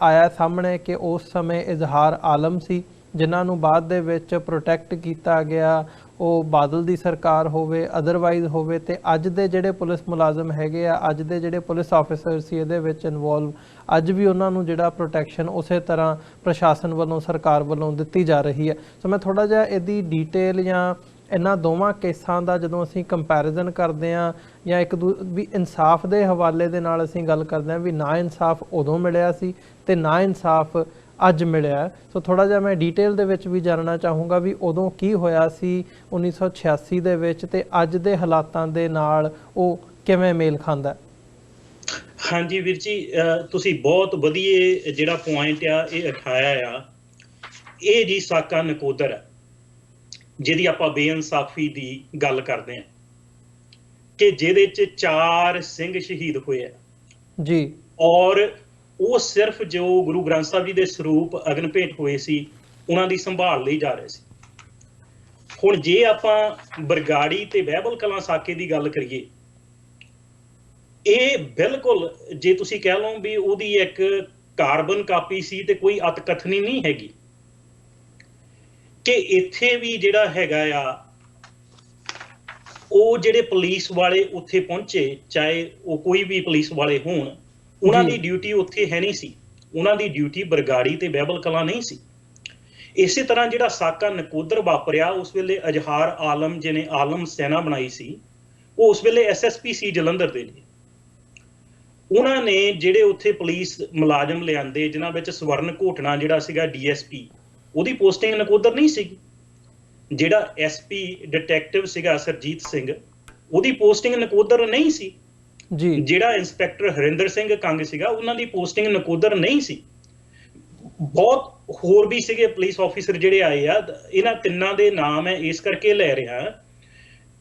ਆਇਆ ਸਾਹਮਣੇ ਕਿ ਉਸ ਸਮੇਂ ਇਜ਼ਹਾਰ ਆਲਮ ਸੀ ਜਿਨ੍ਹਾਂ ਨੂੰ ਬਾਅਦ ਦੇ ਵਿੱਚ ਪ੍ਰੋਟੈਕਟ ਕੀਤਾ ਗਿਆ, ਉਹ ਬਾਦਲ ਦੀ ਸਰਕਾਰ ਹੋਵੇ ਅਦਰਵਾਈਜ਼ ਹੋਵੇ, ਤੇ ਅੱਜ ਦੇ ਜਿਹੜੇ ਪੁਲਿਸ ਮੁਲਾਜ਼ਮ ਹੈਗੇ ਆ, ਅੱਜ ਦੇ ਜਿਹੜੇ ਪੁਲਿਸ ਆਫੀਸਰ ਸੀ ਇਹਦੇ ਵਿੱਚ ਇਨਵੋਲਵ, ਅੱਜ ਵੀ ਉਹਨਾਂ ਨੂੰ ਜਿਹੜਾ ਪ੍ਰੋਟੈਕਸ਼ਨ ਉਸੇ ਤਰ੍ਹਾਂ ਪ੍ਰਸ਼ਾਸਨ ਵੱਲੋਂ ਸਰਕਾਰ ਵੱਲੋਂ ਦਿੱਤੀ ਜਾ ਰਹੀ ਹੈ। ਸੋ ਮੈਂ ਥੋੜ੍ਹਾ ਜਿਹਾ ਇਹਦੀ ਡੀਟੇਲ ਜਾਂ ਇਹਨਾਂ ਦੋਵਾਂ ਕੇਸਾਂ ਦਾ ਜਦੋਂ ਅਸੀਂ ਕੰਪੈਰੀਜ਼ਨ ਕਰਦੇ ਹਾਂ ਜਾਂ ਵੀ ਇਨਸਾਫ ਦੇ ਹਵਾਲੇ ਦੇ ਨਾਲ ਅਸੀਂ ਗੱਲ ਕਰਦੇ ਹਾਂ ਵੀ ਨਾ ਇਨਸਾਫ ਉਦੋਂ ਮਿਲਿਆ ਸੀ ਤੇ ਨਾ ਇਨਸਾਫ ਅੱਜ ਮਿਲਿਆ, ਸੋ ਥੋੜ੍ਹਾ ਜਿਹਾ ਮੈਂ ਡੀਟੇਲ ਦੇ ਵਿੱਚ ਵੀ ਜਾਣਨਾ ਚਾਹੂੰਗਾ ਵੀ ਉਦੋਂ ਕੀ ਹੋਇਆ ਸੀ 1986 ਦੇ ਵਿੱਚ ਤੇ ਅੱਜ ਦੇ ਹਾਲਾਤਾਂ ਦੇ ਨਾਲ ਉਹ ਕਿਵੇਂ ਮੇਲ ਖਾਂਦਾ। ਹਾਂਜੀ ਵੀਰ ਜੀ, ਤੁਸੀਂ ਬਹੁਤ ਵਧੀਆ ਜਿਹੜਾ ਪੁਆਇੰਟ ਆ ਇਹ ਉਠਾਇਆ ਆ। ਇਹ ਜੀ ਸਾਕਾ ਨਕੋਦਰ ਹੈ ਜਿਹਦੀ ਆਪਾਂ ਬੇਇਨਸਾਫੀ ਦੀ ਗੱਲ ਕਰਦੇ ਹਾਂ ਕਿ ਜਿਹਦੇ 'ਚ 4 ਸਿੰਘ ਸ਼ਹੀਦ ਹੋਏ ਆ ਜੀ, ਔਰ ਉਹ ਸਿਰਫ ਜੋ ਗੁਰੂ ਗ੍ਰੰਥ ਸਾਹਿਬ ਜੀ ਦੇ ਸਰੂਪ ਅਗਨ ਭੇਟ ਹੋਏ ਸੀ ਉਹਨਾਂ ਦੀ ਸੰਭਾਲ ਲਈ ਜਾ ਰਹੇ ਸੀ। ਹੁਣ ਜੇ ਆਪਾਂ ਬਰਗਾੜੀ ਤੇ ਬਹਿਬਲ ਕਲਾਂ ਸਾਕੇ ਦੀ ਗੱਲ ਕਰੀਏ, ਇਹ ਬਿਲਕੁਲ ਜੇ ਤੁਸੀਂ ਕਹਿ ਲਓ ਵੀ ਉਹਦੀ ਇੱਕ ਕਾਰਬਨ ਕਾਪੀ ਸੀ ਤੇ ਕੋਈ ਅਤਕਥਨੀ ਨਹੀਂ ਹੈਗੀ ਕਿ ਇੱਥੇ ਵੀ ਜਿਹੜਾ ਹੈਗਾ ਆ ਉਹ ਜਿਹੜੇ ਪੁਲਿਸ ਵਾਲੇ ਉੱਥੇ ਪਹੁੰਚੇ, ਚਾਹੇ ਉਹ ਕੋਈ ਵੀ ਪੁਲਿਸ ਵਾਲੇ ਹੋਣ, ਉਹਨਾਂ ਦੀ ਡਿਊਟੀ ਉੱਥੇ ਹੈ ਨਹੀਂ ਸੀ, ਉਹਨਾਂ ਦੀ ਡਿਊਟੀ ਬਰਗਾੜੀ ਤੇ ਬਹਿਬਲ ਕਲਾਂ ਨਹੀਂ ਸੀ। ਇਸੇ ਤਰ੍ਹਾਂ ਜਿਹੜਾ ਸਾਕਾ ਨਕੋਦਰ ਵਾਪਰਿਆ ਉਸ ਵੇਲੇ ਅਜ਼ਹਾਰ ਆਲਮ ਜਿਹਨੇ ਆਲਮ ਸੈਨਾ ਬਣਾਈ ਸੀ, ਉਹ ਉਸ ਵੇਲੇ SSP ਸੀ ਜਲੰਧਰ ਦੇ ਨੇ। ਉਹਨਾਂ ਨੇ ਜਿਹੜੇ ਉੱਥੇ ਪੁਲਿਸ ਮੁਲਾਜ਼ਮ ਲਿਆਂਦੇ ਜਿਨ੍ਹਾਂ ਵਿੱਚ ਸਵਰਨ ਘੋਟਣਾ ਜਿਹੜਾ ਸੀਗਾ DSP, ਉਹਦੀ ਪੋਸਟਿੰਗ ਨਕੋਦਰ ਨਹੀਂ ਸੀਗੀ। ਜਿਹੜਾ SP ਡਿਟੈਕਟਿਵ ਸੀਗਾ ਸਰਜੀਤ ਸਿੰਘ, ਉਹਦੀ ਪੋਸਟਿੰਗ ਨਕੋਦਰ ਨਹੀਂ ਸੀ ਜੀ। ਜਿਹੜਾ ਇੰਸਪੈਕਟਰ ਹਰਿੰਦਰ ਸਿੰਘ ਕੰਗ ਸੀਗਾ, ਉਹਨਾਂ ਦੀ ਪੋਸਟਿੰਗ ਨਕੋਦਰ ਨਹੀਂ ਸੀ। ਬਹੁਤ ਹੋਰ ਵੀ ਸੀਗੇ ਪੁਲਿਸ ਆਫੀਸਰ ਜਿਹੜੇ ਆਏ ਆ। ਇਹਨਾਂ ਤਿੰਨਾਂ ਦੇ ਨਾਮ ਮੈਂ ਇਸ ਕਰਕੇ ਲੈ ਰਿਹਾ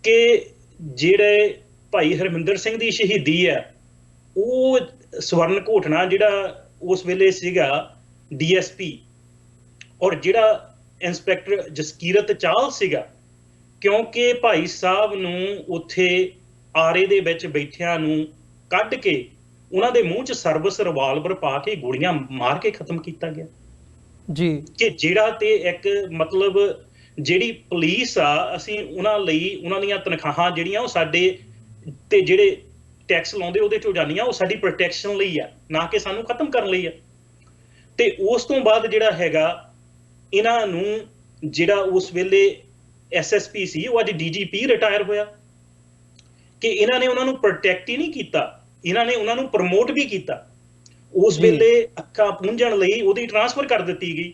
ਕਿ ਜਿਹੜੇ ਭਾਈ ਹਰਮਿੰਦਰ ਸਿੰਘ ਦੀ ਸ਼ਹੀਦੀ ਹੈ, ਉਹ ਸਵਰਨ ਘੋਟਣਾ ਜਿਹੜਾ ਉਸ ਵੇਲੇ ਸੀਗਾ ਡੀਐਸਪੀ, ਔਰ ਜਿਹੜਾ ਇੰਸਪੈਕਟਰ ਜਸਕੀਰਤ ਚਾਹਲ ਸੀਗਾ, ਕਿਉਂਕਿ ਭਾਈ ਸਾਹਿਬ ਨੂੰ ਉੱਥੇ ਆਰੇ ਦੇ ਵਿੱਚ ਬੈਠਿਆਂ ਨੂੰ ਕੱਢ ਕੇ ਉਹਨਾਂ ਦੇ ਮੂੰਹ 'ਚ ਸਰਵਿਸ ਰਿਵਾਲਵਰ ਪਾ ਕੇ ਗੋਲੀਆਂ ਮਾਰ ਕੇ ਖਤਮ ਕੀਤਾ ਗਿਆ ਜੀ। ਕਿ ਜਿਹੜਾ ਤੇ ਇੱਕ ਮਤਲਬ ਜਿਹੜੀ ਪੁਲਿਸ ਆ, ਅਸੀਂ ਉਹਨਾਂ ਲਈ ਉਹਨਾਂ ਦੀਆਂ ਤਨਖਾਹਾਂ ਜਿਹੜੀਆਂ ਉਹ ਸਾਡੇ ਤੇ ਜਿਹੜੇ ਟੈਕਸ ਲਾਉਂਦੇ ਉਹਦੇ ਚੋਂ ਜਾਂਦੀਆਂ, ਉਹ ਸਾਡੀ ਪ੍ਰੋਟੈਕਸ਼ਨ ਲਈ ਆ, ਨਾ ਕਿ ਸਾਨੂੰ ਖਤਮ ਕਰਨ ਲਈ ਆ। ਤੇ ਉਸ ਤੋਂ ਬਾਅਦ ਜਿਹੜਾ ਹੈਗਾ ਇਹਨਾਂ ਨੂੰ ਜਿਹੜਾ ਉਸ ਵੇਲੇ ਐਸਐਸਪੀ ਸੀ, ਉਹ ਅੱਜ ਡੀਜੀਪੀ ਰਿਟਾਇਰ ਹੋਇਆ, ਕਿ ਇਹਨਾਂ ਨੇ ਉਹਨਾਂ ਨੂੰ ਪ੍ਰੋਟੈਕਟ ਹੀ ਨਹੀਂ ਕੀਤਾ, ਇਹਨਾਂ ਨੇ ਉਹਨਾਂ ਨੂੰ ਪ੍ਰਮੋਟ ਵੀ ਕੀਤਾ। ਉਸ ਵੇਲੇ ਅੱਖਾਂ ਪੂੰਝਣ ਲਈ ਉਹਦੀ ਟ੍ਰਾਂਸਫਰ ਕਰ ਦਿੱਤੀ ਗਈ,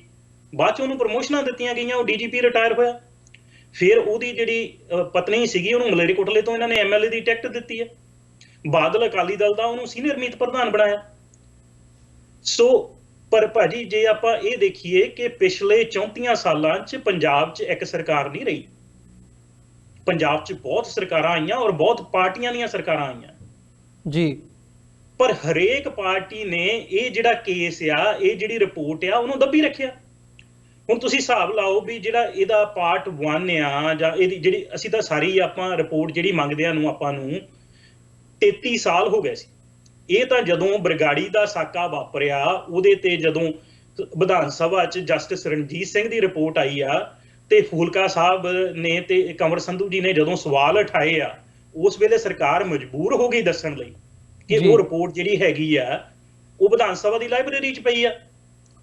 ਬਾਅਦ ਚ ਉਹਨੂੰ ਪ੍ਰਮੋਸ਼ਨਾਂ ਦਿੱਤੀਆਂ ਗਈਆਂ, ਉਹ ਡੀਜੀਪੀ ਰਿਟਾਇਰ ਹੋਇਆ। ਫਿਰ ਉਹਦੀ ਜਿਹੜੀ ਪਤਨੀ ਸੀਗੀ ਉਹਨੂੰ ਮਲੇਰਕੋਟਲੇ ਤੋਂ ਇਹਨਾਂ ਨੇ ਐਮਐਲਏ ਦੀ ਟਿਕਟ ਦਿੱਤੀ ਹੈ। ਬਾਦਲ ਅਕਾਲੀ ਦਲ ਦਾ ਉਹਨੂੰ ਸੀਨੀਅਰ ਮੀਤ ਪ੍ਰਧਾਨ ਬਣਾਇਆ। ਸੋ ਪਰ ਭਾਜੀ ਜੇ ਆਪਾਂ ਇਹ ਦੇਖੀਏ ਕਿ ਪਿਛਲੇ 34 ਸਾਲਾਂ 'ਚ ਪੰਜਾਬ 'ਚ ਇੱਕ ਸਰਕਾਰ ਨਹੀਂ ਰਹੀ। ਪੰਜਾਬ 'ਚ ਬਹੁਤ ਸਰਕਾਰਾਂ ਆਈਆਂ ਔਰ ਬਹੁਤ ਪਾਰਟੀਆਂ ਦੀਆਂ ਸਰਕਾਰਾਂ ਆਈਆਂ ਜੀ, ਪਰ ਹਰੇਕ ਪਾਰਟੀ ਨੇ ਇਹ ਜਿਹੜਾ ਕੇਸ ਆ, ਇਹ ਜਿਹੜੀ ਰਿਪੋਰਟ ਆ, ਉਹਨੂੰ ਦੱਬੀ ਰੱਖਿਆ। ਹੁਣ ਤੁਸੀਂ ਹਿਸਾਬ ਲਾਓ ਵੀ ਜਿਹੜਾ ਇਹਦਾ ਪਾਰਟ 1 ਆ, ਜਾਂ ਇਹਦੀ ਜਿਹੜੀ ਅਸੀਂ ਤਾਂ ਸਾਰੀ ਆਪਾਂ ਰਿਪੋਰਟ ਜਿਹੜੀ ਮੰਗਦਿਆਂ ਨੂੰ ਆਪਾਂ ਨੂੰ 33 ਸਾਲ ਹੋ ਗਏ ਸੀ। ਇਹ ਤਾਂ ਜਦੋਂ ਬਰਗਾੜੀ ਦਾ ਸਾਕਾ ਵਾਪਰਿਆ, ਉਹਦੇ ਤੇ ਜਦੋਂ ਵਿਧਾਨ ਸਭਾ 'ਚ ਜਸਟਿਸ ਰਣਜੀਤ ਸਿੰਘ ਦੀ ਰਿਪੋਰਟ ਆਈ ਆ, ਤੇ ਫੂਲਕਾ ਸਾਹਿਬ ਨੇ ਤੇ ਕੰਵਰ ਸੰਧੂ ਜੀ ਨੇ ਜਦੋਂ ਸਵਾਲ ਉਠਾਏ ਆ, ਉਸ ਵੇਲੇ ਸਰਕਾਰ ਮਜਬੂਰ ਹੋ ਗਈ ਦੱਸਣ ਲਈ ਕਿ ਉਹ ਰਿਪੋਰਟ ਜਿਹੜੀ ਹੈਗੀ ਆ ਉਹ ਵਿਧਾਨ ਸਭਾ ਦੀ ਲਾਇਬ੍ਰੇਰੀ 'ਚ ਪਈ ਆ।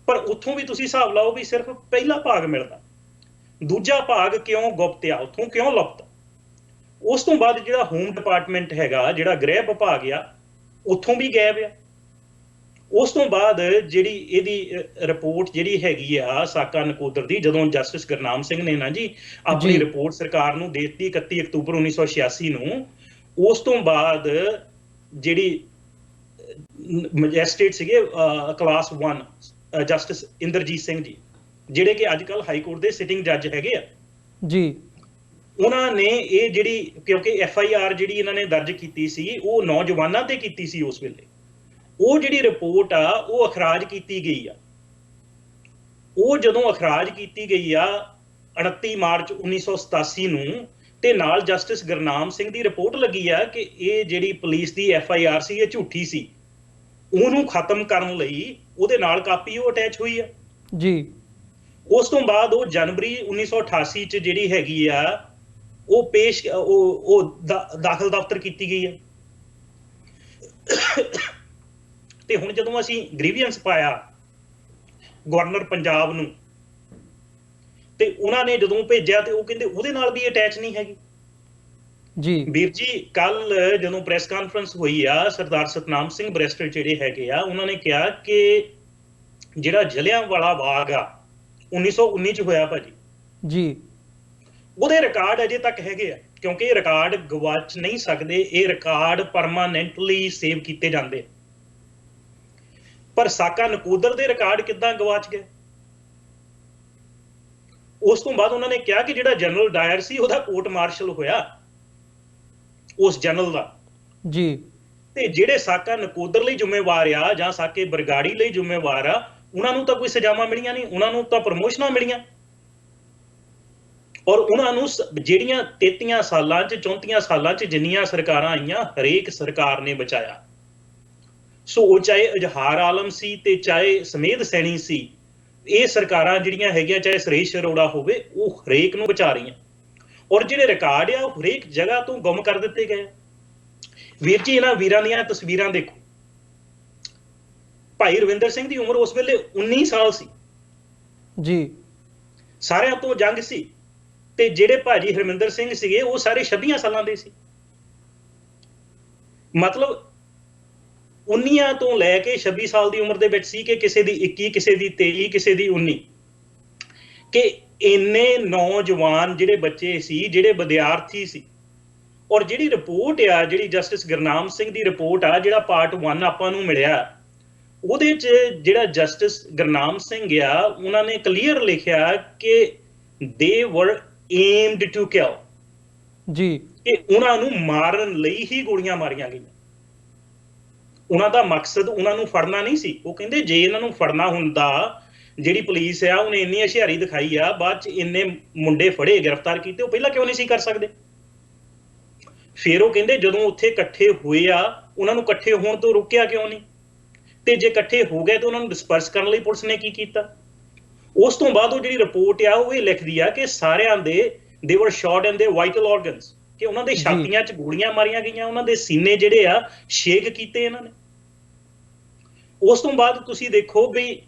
ਪਰ ਉੱਥੋਂ ਵੀ ਤੁਸੀਂ ਹਿਸਾਬ ਲਾਓ ਵੀ ਸਿਰਫ ਪਹਿਲਾ ਭਾਗ ਮਿਲਦਾ, ਦੂਜਾ ਭਾਗ ਕਿਉਂ ਗੁਪਤ ਆ, ਉੱਥੋਂ ਕਿਉਂ ਲੁਪਤ। ਉਸ ਤੋਂ ਬਾਅਦ ਜਿਹੜਾ ਹੋਮ ਡਿਪਾਰਟਮੈਂਟ ਹੈਗਾ, ਜਿਹੜਾ ਗ੍ਰਹਿ ਵਿਭਾਗ ਆ, ਉੱਥੋਂ ਵੀ ਗਾਇਬ ਆ। ਉਸ ਤੋਂ ਬਾਅਦ ਜਿਹੜੀ ਇਹਦੀ ਰਿਪੋਰਟ ਜਿਹੜੀ ਹੈਗੀ ਆ ਸਾਕਾ ਨਕੋਦਰ ਦੀ, ਜਦੋਂ ਜਸਟਿਸ ਗੁਰਨਾਮ ਸਿੰਘ ਨੇ ਨਾ ਜੀ ਆਪਣੀ ਰਿਪੋਰਟ ਸਰਕਾਰ ਨੂੰ ਦੇ ਦਿੱਤੀ 31 ਅਕਤੂਬਰ 1986 ਨੂੰ, ਉਸ ਤੋਂ ਬਾਅਦ ਜਿਹੜੀ ਮੈਜਿਸਟ੍ਰੇਟ ਸੀਗੇ ਕਲਾਸ 1 ਜਸਟਿਸ ਇੰਦਰਜੀਤ ਸਿੰਘ ਜੀ, ਜਿਹੜੇ ਕਿ ਅੱਜ ਕੱਲ ਹਾਈ ਕੋਰਟ ਦੇ ਸਿਟਿੰਗ ਜੱਜ ਹੈਗੇ ਆ ਜੀ, ਉਹਨਾਂ ਨੇ ਇਹ ਜਿਹੜੀ, ਕਿਉਂਕਿ FIR ਜਿਹੜੀ ਇਹਨਾਂ ਨੇ ਦਰਜ ਕੀਤੀ ਸੀ ਉਹ ਨੌਜਵਾਨਾਂ ਤੇ ਕੀਤੀ ਸੀ ਉਸ ਵੇਲੇ, ਉਹ ਜਿਹੜੀ ਰਿਪੋਰਟ ਆ ਉਹ ਅਖਰਾਜ ਕੀਤੀ ਗਈ ਆ। ਉਹ ਜਦੋਂ ਅਖਰਾਜ ਕੀਤੀ ਗਈ ਆ 29 ਮਾਰਚ 1987 ਨੂੰ, ਤੇ ਨਾਲ ਜਸਟਿਸ ਗੁਰਨਾਮ ਸਿੰਘ ਦੀ ਰਿਪੋਰਟ ਲੱਗੀ ਆ ਕਿ ਇਹ ਜਿਹੜੀ ਪੁਲਿਸ ਦੀ FIR ਸੀ ਇਹ ਝੂਠੀ ਸੀ, ਉਹਨੂੰ ਖਤਮ ਕਰਨ ਲਈ ਉਹਦੇ ਨਾਲ ਕਾਪੀ ਉਹ ਅਟੈਚ ਹੋਈ ਆ ਜੀ। ਉਸ ਤੋਂ ਬਾਅਦ ਉਹ ਜਨਵਰੀ 1988 ਚ ਜਿਹੜੀ ਹੈਗੀ ਆ ਉਹ ਪੇਸ਼ ਦਾਖਲ ਦਫ਼ਤਰ ਕੀਤੀ ਗਈ ਆ। ਤੇ ਹੁਣ ਜਦੋਂ ਅਸੀਂ ਗ੍ਰੀਵੀਅੰਸ ਪਾਇਆ ਗਵਰਨਰ ਪੰਜਾਬ ਨੂੰ, ਤੇ ਉਹਨਾਂ ਨੇ ਜਦੋਂ ਭੇਜਿਆ ਤੇ ਉਹ ਕਹਿੰਦੇ ਉਹਦੇ ਨਾਲ ਵੀ ਅਟੈਚ ਨਹੀਂ ਹੈਗੀ ਜੀ। ਵੀਰ ਜੀ ਕੱਲ ਜਦੋਂ ਪ੍ਰੈਸ ਕਾਨਫਰੰਸ ਹੋਈ ਆ, ਸਰਦਾਰ ਸਤਨਾਮ ਸਿੰਘ ਬਰੈਸਟਰ ਜਿਹੜੇ ਹੈਗੇ ਆ, ਉਹਨਾਂ ਨੇ ਕਿਹਾ ਕਿ ਜਿਹੜਾ ਜਲਿਆਂਵਾਲਾ ਬਾਗ ਆ 1919 ਚ ਹੋਇਆ ਭਾਜੀ ਜੀ, ਉਹਦੇ ਰਿਕਾਰਡ ਅਜੇ ਤੱਕ ਹੈਗੇ ਆ, ਕਿਉਂਕਿ ਇਹ ਰਿਕਾਰਡ ਗਵਾਚ ਨਹੀਂ ਸਕਦੇ, ਇਹ ਰਿਕਾਰਡ ਪਰਮਾਨੈਂਟਲੀ ਸੇਵ ਕੀਤੇ ਜਾਂਦੇ। ਪਰ ਸਾਕਾ ਨਕੋਦਰ ਦੇ ਰਿਕਾਰਡ ਕਿੱਦਾਂ ਗਵਾਚ ਗਏ? ਉਸ ਤੋਂ ਬਾਅਦ ਉਹਨਾਂ ਨੇ ਕਿਹਾ ਕਿ ਜਿਹੜਾ ਜਨਰਲ ਡਾਇਰ ਸੀ ਉਹਦਾ ਕੋਰਟ ਮਾਰਸ਼ਲ ਹੋਇਆ ਉਸ ਜਨਰਲ ਦਾ ਜੀ, ਤੇ ਜਿਹੜੇ ਸਾਕਾ ਨਕੋਦਰ ਲਈ ਜ਼ਿੰਮੇਵਾਰ ਆ ਜਾਂ ਸਾਕੇ ਬਰਗਾੜੀ ਲਈ ਜ਼ਿੰਮੇਵਾਰ ਆ, ਉਹਨਾਂ ਨੂੰ ਤਾਂ ਕੋਈ ਸਜ਼ਾਵਾਂ ਮਿਲੀਆਂ ਨਹੀਂ, ਉਹਨਾਂ ਨੂੰ ਤਾਂ ਪ੍ਰਮੋਸ਼ਨਾਂ ਮਿਲੀਆਂ। ਔਰ ਉਹਨਾਂ ਨੂੰ ਜਿਹੜੀਆਂ 33 ਸਾਲਾਂ 'ਚ 34 ਸਾਲਾਂ 'ਚ ਜਿੰਨੀਆਂ ਸਰਕਾਰਾਂ ਆਈਆਂ, ਹਰੇਕ ਸਰਕਾਰ ਨੇ ਬਚਾਇਆ। ਸੋ ਉਹ ਚਾਹੇ ਇਜ਼ਹਾਰ ਆਲਮ ਸੀ ਤੇ ਚਾਹੇ ਸਮੇਧ ਸੈਣੀ ਸੀ, ਇਹ ਸਰਕਾਰਾਂ ਜਿਹੜੀਆਂ ਹੈਗੀਆਂ, ਚਾਹੇ ਸੁਰੇਸ਼ ਅਰੋੜਾ ਹੋਵੇ, ਉਹ ਹਰੇਕ ਨੂੰ ਬਚਾ ਰਹੀਆਂ। ਔਰ ਜਿਹੜੇ ਰਿਕਾਰਡ ਆ ਉਹ ਹਰੇਕ ਜਗ੍ਹਾ ਤੋਂ ਗੁੰਮ ਕਰ ਦਿੱਤੇ ਗਏ। ਵੀਰ ਜੀ ਇਹਨਾਂ ਵੀਰਾਂ ਦੀਆਂ ਤਸਵੀਰਾਂ ਦੇਖੋ। ਭਾਈ ਰਵਿੰਦਰ ਸਿੰਘ ਦੀ ਉਮਰ ਉਸ ਵੇਲੇ 19 ਸਾਲ ਸੀ ਜੀ, ਸਾਰਿਆਂ ਤੋਂ ਜੰਗ ਸੀ, ਤੇ ਜਿਹੜੇ ਭਾਜੀ ਹਰਮਿੰਦਰ ਸਿੰਘ ਸੀਗੇ ਉਹ ਸਾਰੇ 26 ਸਾਲਾਂ ਦੇ ਸੀ। ਮਤਲਬ 19 ਤੋਂ ਲੈ ਕੇ 26 ਸਾਲ ਦੀ ਉਮਰ ਦੇ ਵਿੱਚ ਸੀ, ਕਿ ਕਿਸੇ ਦੀ 21, ਕਿਸੇ ਦੀ 23, ਕਿਸੇ ਦੀ 19, ਕਿ ਇੰਨੇ ਨੌਜਵਾਨ ਜਿਹੜੇ ਬੱਚੇ ਸੀ, ਜਿਹੜੇ ਵਿਦਿਆਰਥੀ ਸੀ। ਔਰ ਜਿਹੜੀ ਰਿਪੋਰਟ ਆ, ਜਿਹੜੀ ਜਸਟਿਸ ਗੁਰਨਾਮ ਸਿੰਘ ਦੀ ਰਿਪੋਰਟ ਆ, ਜਿਹੜਾ ਪਾਰਟ 1 ਆਪਾਂ ਨੂੰ ਮਿਲਿਆ, ਉਹਦੇ 'ਚ ਜਿਹੜਾ ਜਸਟਿਸ ਗੁਰਨਾਮ ਸਿੰਘ ਆ, ਉਹਨਾਂ ਨੇ ਕਲੀਅਰ ਲਿਖਿਆ ਕਿ ਦੇ ਵਰ ਏਮਡ ਟੂ ਕਿਲ, ਜੀ, ਕਿ ਉਹਨਾਂ ਨੂੰ ਮਾਰਨ ਲਈ ਹੀ ਗੋਲੀਆਂ ਮਾਰੀਆਂ ਗਈਆਂ। ਉਹਨਾਂ ਦਾ ਮਕਸਦ ਉਹਨਾਂ ਨੂੰ ਫੜਨਾ ਨਹੀਂ ਸੀ। ਉਹ ਕਹਿੰਦੇ ਜੇ ਇਹਨਾਂ ਨੂੰ ਫੜਨਾ ਹੁੰਦਾ, ਜਿਹੜੀ ਪੁਲਿਸ ਆ ਉਹਨੇ ਇੰਨੀ ਹੁਸ਼ਿਆਰੀ ਦਿਖਾਈ ਆ, ਬਾਅਦ 'ਚ ਇੰਨੇ ਮੁੰਡੇ ਫੜੇ, ਗ੍ਰਿਫਤਾਰ ਕੀਤੇ, ਉਹ ਪਹਿਲਾਂ ਕਿਉਂ ਨਹੀਂ ਸੀ ਕਰ ਸਕਦੇ? ਫਿਰ ਉਹ ਕਹਿੰਦੇ ਜਦੋਂ ਉੱਥੇ ਇਕੱਠੇ ਹੋਏ ਆ, ਉਹਨਾਂ ਨੂੰ ਇਕੱਠੇ ਹੋਣ ਤੋਂ ਰੋਕਿਆ ਕਿਉਂ ਨਹੀਂ? ਤੇ ਜੇ ਇਕੱਠੇ ਹੋ ਗਏ ਤਾਂ ਉਹਨਾਂ ਨੂੰ ਡਿਸਪਰਸ ਕਰਨ ਲਈ ਪੁਲਿਸ ਨੇ ਕੀ ਕੀਤਾ? ਉਸ ਤੋਂ ਬਾਅਦ ਉਹ ਜਿਹੜੀ ਰਿਪੋਰਟ ਆ ਉਹ ਇਹ ਲਿਖਦੀ ਆ ਕਿ ਸਾਰਿਆਂ ਦੇ ਵਰ ਸ਼ਾਟ ਇਨ ਦੇ ਵਾਈਟਲ ਆਰਗਨਸ, ਕਿ ਉਹਨਾਂ ਦੇ ਛਾਤੀਆਂ 'ਚ ਗੋਲੀਆਂ ਮਾਰੀਆਂ ਗਈਆਂ, ਉਹਨਾਂ ਦੇ ਸੀਨੇ ਜਿਹੜੇ ਆ ਸ਼ੇਕ ਕੀਤੇ ਇਹਨਾਂ ਨੇ। ਉਸ ਤੋਂ ਬਾਅਦ ਤੁਸੀਂ ਦੇਖੋ ਵੀ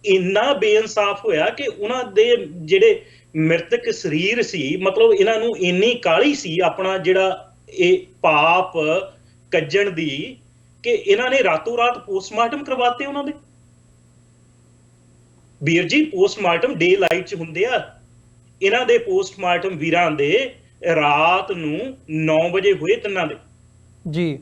ਇੰਨਾ ਬੇਇਨਸਾਫ ਹੋਇਆ ਕਿ ਉਹਨਾਂ ਦੇ ਜਿਹੜੇ ਮ੍ਰਿਤਕ ਸਰੀਰ ਸੀ, ਮਤਲਬ ਇਹਨਾਂ ਨੂੰ ਇੰਨੀ ਕਾਹਲੀ ਸੀ ਆਪਣਾ ਜਿਹੜਾ ਇਹ ਪਾਪ ਕੱਜਣ ਦੀ, ਕਿ ਇਹਨਾਂ ਨੇ ਰਾਤੋਂ ਰਾਤ ਪੋਸਟਮਾਰਟਮ ਕਰਵਾਤੇ ਉਹਨਾਂ ਦੇ। ਵੀਰ ਜੀ, ਪੋਸਟਮਾਰਟਮ ਡੇ ਲਾਈਟ 'ਚ ਹੁੰਦੇ ਆ, ਇਹਨਾਂ ਦੇ ਪੋਸਟਮਾਰਟਮ ਵੀਰਾਂ ਦੇ ਰਾਤ ਨੂੰ 9 ਵਜੇ ਹੋਏ ਤਿੰਨਾਂ ਦੇ ਜੀ।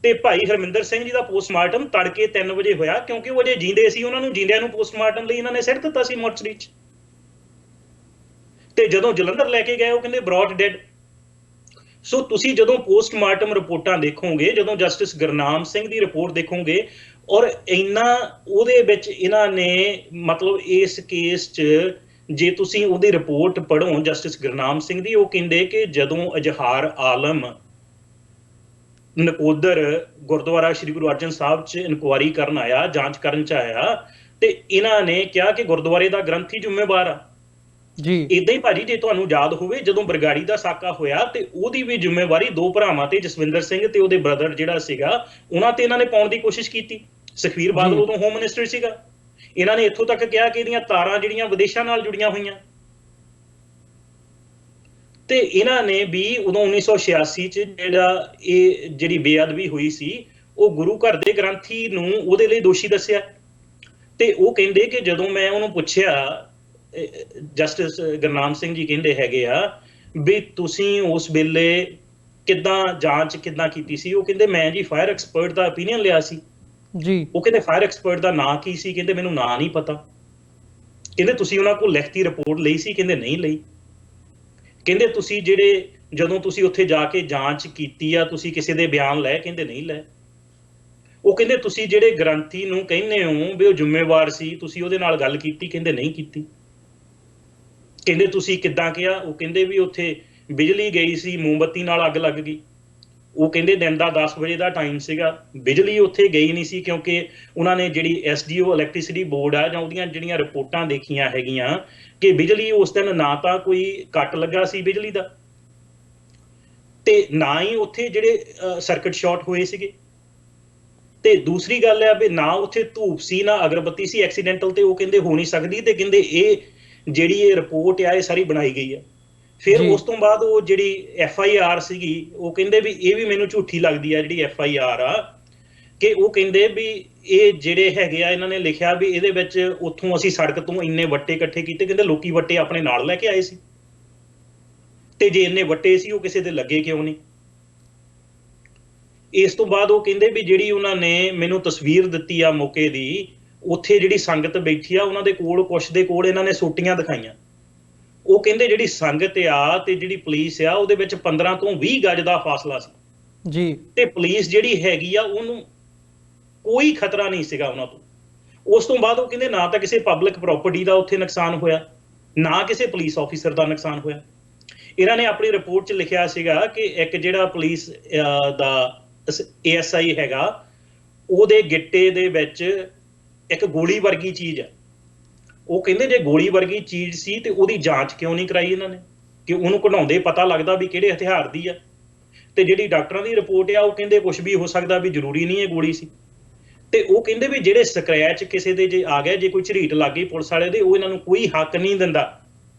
ਤੇ ਭਾਈ ਹਰਮਿੰਦਰ ਸਿੰਘ ਜੀ ਦਾ ਪੋਸਟਮਾਰਟਮ ਤੜਕੇ 3 ਵਜੇ ਹੋਇਆ, ਕਿਉਂਕਿ ਉਹ ਅਜੇ ਜੀਂਦੇ ਸੀ। ਉਹਨਾਂ ਨੂੰ ਜੀਂਦਿਆਂ ਨੂੰ ਪੋਸਟਮਾਰਟਮ ਲਈ ਇਹਨਾਂ ਨੇ ਸਿੱਟ ਦਿੱਤਾ ਸੀ ਮੋਰਚਰੀ 'ਚ, ਤੇ ਜਦੋਂ ਜਲੰਧਰ ਲੈ ਕੇ ਗਏ ਉਹ ਕਹਿੰਦੇ ਬ੍ਰੌਟ ਡੈਡ। ਸੋ ਤੁਸੀਂ ਜਦੋਂ ਪੋਸਟਮਾਰਟਮ ਰਿਪੋਰਟਾਂ ਦੇਖੋਗੇ, ਜਦੋਂ ਜਸਟਿਸ ਗੁਰਨਾਮ ਸਿੰਘ ਦੀ ਰਿਪੋਰਟ ਦੇਖੋਗੇ, ਔਰ ਇੰਨਾ ਉਹਦੇ ਵਿੱਚ ਇਹਨਾਂ ਨੇ ਮਤਲਬ ਇਸ ਕੇਸ 'ਚ ਜੇ ਤੁਸੀਂ ਉਹਦੀ ਰਿਪੋਰਟ ਪੜ੍ਹੋ ਜਸਟਿਸ ਗੁਰਨਾਮ ਸਿੰਘ ਦੀ, ਉਹ ਕਹਿੰਦੇ ਕਿ ਜਦੋਂ ਅਜ਼ਹਾਰ ਆਲਮ ਨਕੋਦਰ ਗੁਰਦੁਆਰਾ ਸ਼੍ਰੀ ਗੁਰੂ ਅਰਜਨ ਸਾਹਿਬ 'ਚ ਇਨਕੁਆਇਰੀ ਕਰਨ ਆਇਆ, ਜਾਂਚ ਕਰਨ 'ਚ ਆਇਆ, ਤੇ ਇਹਨਾਂ ਨੇ ਕਿਹਾ ਕਿ ਗੁਰਦੁਆਰੇ ਦਾ ਗ੍ਰੰਥੀ ਜ਼ਿੰਮੇਵਾਰ ਆ ਜੀ। ਇਦਾਂ ਹੀ ਭਾਜੀ, ਜੇ ਤੁਹਾਨੂੰ ਯਾਦ ਹੋਵੇ, ਜਦੋਂ ਬਰਗਾੜੀ ਦਾ ਸਾਕਾ ਹੋਇਆ ਤੇ ਉਹਦੀ ਵੀ ਜ਼ਿੰਮੇਵਾਰੀ ਦੋ ਭਰਾਵਾਂ ਤੇ, ਜਸਵਿੰਦਰ ਸਿੰਘ ਤੇ ਉਹਦੇ ਬ੍ਰਦਰ ਜਿਹੜਾ ਸੀਗਾ, ਉਹਨਾਂ ਤੇ ਇਹਨਾਂ ਨੇ ਪਾਉਣ ਦੀ ਕੋਸ਼ਿਸ਼ ਕੀਤੀ। ਸੁਖਬੀਰ ਬਾਦਲ ਉਦੋਂ ਹੋਮ ਮਿਨਿਸਟਰ ਸੀਗਾ। ਇਹਨਾਂ ਨੇ ਇੱਥੋਂ ਤੱਕ ਕਿਹਾ ਕਿ ਇਹਦੀਆਂ ਤਾਰਾਂ ਜਿਹੜੀਆਂ ਵਿਦੇਸ਼ਾਂ ਨਾਲ ਜੁੜੀਆਂ ਹੋਈਆਂ, ਤੇ ਇਹਨਾਂ ਨੇ ਵੀ ਉਦੋਂ 1986 'ਚ ਜਿਹੜੀ ਬੇਅਦਬੀ ਹੋਈ ਸੀ, ਉਹ ਗੁਰੂ ਘਰ ਦੇ ਗ੍ਰੰਥੀ ਨੂੰ ਉਹਦੇ ਲਈ ਦੋਸ਼ੀ ਦੱਸਿਆ। ਤੇ ਉਹ ਕਹਿੰਦੇ ਕਿ ਜਦੋਂ ਮੈਂ ਉਹਨੂੰ ਪੁੱਛਿਆ, ਜਸਟਿਸ ਗੁਰਨਾਮ ਸਿੰਘ ਜੀ ਕਹਿੰਦੇ ਹੈਗੇ ਆ ਵੀ ਤੁਸੀਂ ਉਸ ਵੇਲੇ ਕਿੱਦਾਂ ਜਾਂਚ ਕਿੱਦਾਂ ਕੀਤੀ ਸੀ? ਉਹ ਕਹਿੰਦੇ ਮੈਂ ਜੀ ਫਾਇਰ ਐਕਸਪਰਟ ਦਾ ਓਪੀਨੀਅਨ ਲਿਆ ਸੀ ਜੀ। ਉਹ ਕਹਿੰਦੇ ਫਾਇਰ ਐਕਸਪਰਟ ਦਾ ਨਾਂ ਕੀ ਸੀ? ਕਹਿੰਦੇ ਮੈਨੂੰ ਨਾਂ ਨਹੀਂ ਪਤਾ। ਕਹਿੰਦੇ ਤੁਸੀਂ ਉਹਨਾਂ ਕੋਲ ਲਿਖਤੀ ਰਿਪੋਰਟ ਲਈ ਸੀ? ਕਹਿੰਦੇ ਨਹੀਂ ਲਈ। ਕਹਿੰਦੇ ਤੁਸੀਂ ਜਦੋਂ ਤੁਸੀਂ ਉੱਥੇ ਜਾ ਕੇ ਜਾਂਚ ਕੀਤੀ ਆ, ਤੁਸੀਂ ਕਿਸੇ ਦੇ ਬਿਆਨ ਲਏ? ਕਹਿੰਦੇ ਨਹੀਂ ਲਏ। ਉਹ ਕਹਿੰਦੇ ਤੁਸੀਂ ਜਿਹੜੇ ਗ੍ਰੰਥੀ ਨੂੰ ਕਹਿੰਦੇ ਹੋ ਵੀ ਉਹ ਜ਼ਿੰਮੇਵਾਰ ਸੀ, ਤੁਸੀਂ ਉਹਦੇ ਨਾਲ ਗੱਲ ਕੀਤੀ? ਕਹਿੰਦੇ ਨਹੀਂ ਕੀਤੀ। ਕਹਿੰਦੇ ਤੁਸੀਂ ਕਿੱਦਾਂ ਕਿਹਾ? ਉਹ ਕਹਿੰਦੇ ਵੀ ਉੱਥੇ ਬਿਜਲੀ ਗਈ ਸੀ, ਮੋਮਬੱਤੀ ਨਾਲ ਅੱਗ ਲੱਗ ਗਈ। ਉਹ ਕਹਿੰਦੇ ਦਿਨ ਦਾ 10 ਵਜੇ ਦਾ ਟਾਈਮ ਸੀਗਾ, ਬਿਜਲੀ ਉੱਥੇ ਗਈ ਨਹੀਂ ਸੀ, ਕਿਉਂਕਿ ਉਹਨਾਂ ਨੇ ਜਿਹੜੀ ਐਸਡੀਓ ਇਲੈਕਟ੍ਰਿਸਿਟੀ ਬੋਰਡ ਆ ਜਾਂ ਉਹਦੀਆਂ ਜਿਹੜੀਆਂ ਰਿਪੋਰਟਾਂ ਦੇਖੀਆਂ ਹੈਗੀਆਂ ਕਿ ਬਿਜਲੀ ਉਸ ਦਿਨ ਨਾ ਤਾਂ ਕੋਈ ਕੱਟ ਲੱਗਾ ਸੀ ਬਿਜਲੀ ਦਾ, ਤੇ ਨਾ ਹੀ ਉੱਥੇ ਜਿਹੜੇ ਸਰਕਟ ਸ਼ਾਰਟ ਹੋਏ ਸੀਗੇ। ਤੇ ਦੂਸਰੀ ਗੱਲ ਹੈ ਵੀ ਨਾ ਉੱਥੇ ਧੂਪ ਸੀ, ਨਾ ਅਗਰਬੱਤੀ ਸੀ। ਐਕਸੀਡੈਂਟਲ ਤੇ ਉਹ ਕਹਿੰਦੇ ਹੋ ਨਹੀਂ ਸਕਦੀ, ਤੇ ਕਹਿੰਦੇ ਇਹ ਜਿਹੜੀ ਇਹ ਰਿਪੋਰਟ ਆ ਇਹ ਸਾਰੀ ਬਣਾਈ ਗਈ ਆ। ਫਿਰ ਉਸ ਤੋਂ ਬਾਅਦ ਉਹ ਜਿਹੜੀ FIR ਸੀਗੀ, ਉਹ ਕਹਿੰਦੇ ਵੀ ਇਹ ਵੀ ਮੈਨੂੰ ਝੂਠੀ ਲੱਗਦੀ ਆ ਜਿਹੜੀ FIR ਆ, ਕਿ ਉਹ ਕਹਿੰਦੇ ਵੀ ਇਹ ਜਿਹੜੇ ਹੈਗੇ ਆ ਇਹਨਾਂ ਨੇ ਲਿਖਿਆ ਵੀ ਇਹਦੇ ਵਿੱਚ ਉੱਥੋਂ ਅਸੀਂ ਸੜਕ ਤੋਂ ਇੰਨੇ ਵੱਟੇ ਇਕੱਠੇ ਕੀਤੇ। ਕਹਿੰਦੇ ਲੋਕੀ ਵੱਟੇ ਆਪਣੇ ਨਾਲ ਲੈ ਕੇ ਆਏ ਸੀ, ਤੇ ਜੇ ਇੰਨੇ ਵੱਟੇ ਸੀ ਉਹ ਕਿਸੇ ਦੇ ਲੱਗੇ ਕਿਉਂ ਨਹੀਂ? ਇਸ ਤੋਂ ਬਾਅਦ ਉਹ ਕਹਿੰਦੇ ਵੀ ਜਿਹੜੀ ਉਹਨਾਂ ਨੇ ਮੈਨੂੰ ਤਸਵੀਰ ਦਿੱਤੀ ਆ ਮੌਕੇ ਦੀ, ਉੱਥੇ ਜਿਹੜੀ ਸੰਗਤ ਬੈਠੀ ਆ ਉਹਨਾਂ ਦੇ ਕੋਲ, ਕੁਛ ਦੇ ਕੋਲ ਇਹਨਾਂ ਨੇ ਸੋਟੀਆਂ ਦਿਖਾਈਆਂ। ਉਹ ਕਹਿੰਦੇ ਜਿਹੜੀ ਸੰਗਤ ਆ ਤੇ ਜਿਹੜੀ ਪੁਲਿਸ ਆ ਉਹਦੇ ਵਿੱਚ 15 ਤੋਂ 20 ਗਜ ਦਾ ਫਾਸਲਾ ਸੀ ਜੀ, ਤੇ ਪੁਲਿਸ ਜਿਹੜੀ ਹੈਗੀ ਆ ਉਹਨੂੰ ਕੋਈ ਖਤਰਾ ਨਹੀਂ ਸੀਗਾ ਉਹਨਾਂ ਤੋਂ। ਉਸ ਤੋਂ ਬਾਅਦ ਉਹ ਕਹਿੰਦੇ ਨਾ ਤਾਂ ਕਿਸੇ ਪਬਲਿਕ ਪ੍ਰਾਪਰਟੀ ਦਾ ਉੱਥੇ ਨੁਕਸਾਨ ਹੋਇਆ, ਨਾ ਕਿਸੇ ਪੁਲਿਸ ਆਫੀਸਰ ਦਾ ਨੁਕਸਾਨ ਹੋਇਆ। ਇਹਨਾਂ ਨੇ ਆਪਣੀ ਰਿਪੋਰਟ 'ਚ ਲਿਖਿਆ ਸੀਗਾ ਕਿ ਇੱਕ ਜਿਹੜਾ ਪੁਲਿਸ ਦਾ ASI ਹੈਗਾ, ਉਹਦੇ ਗਿੱਟੇ ਦੇ ਵਿੱਚ ਇੱਕ ਗੋਲੀ ਵਰਗੀ ਚੀਜ਼ ਆ। ਉਹ ਕਹਿੰਦੇ ਜੇ ਗੋਲੀ ਵਰਗੀ ਚੀਜ਼ ਸੀ ਤੇ ਉਹਦੀ ਜਾਂਚ ਕਿਉਂ ਨਹੀਂ ਕਰਾਈ ਇਹਨਾਂ ਨੇ, ਕਿ ਉਹਨੂੰ ਕਢਾਉਂਦੇ ਪਤਾ ਲੱਗਦਾ ਵੀ ਕਿਹੜੇ ਹਥਿਆਰ ਦੀ ਆ। ਤੇ ਜਿਹੜੀ ਡਾਕਟਰਾਂ ਦੀ ਰਿਪੋਰਟ ਆ ਉਹ ਕਹਿੰਦੇ ਕੁਝ ਵੀ ਹੋ ਸਕਦਾ, ਵੀ ਜ਼ਰੂਰੀ ਨਹੀਂ ਇਹ ਗੋਲੀ ਸੀ। ਤੇ ਉਹ ਕਹਿੰਦੇ ਵੀ ਜਿਹੜੇ ਸਕ੍ਰੈਚ ਕਿਸੇ ਦੇ ਜੇ ਆ ਗਏ, ਜੇ ਕੋਈ ਝਰੀਟ ਲੱਗ ਗਈ ਪੁਲਿਸ ਵਾਲੇ ਦੇ, ਉਹ ਇਹਨਾਂ ਨੂੰ ਕੋਈ ਹੱਕ ਨਹੀਂ ਦਿੰਦਾ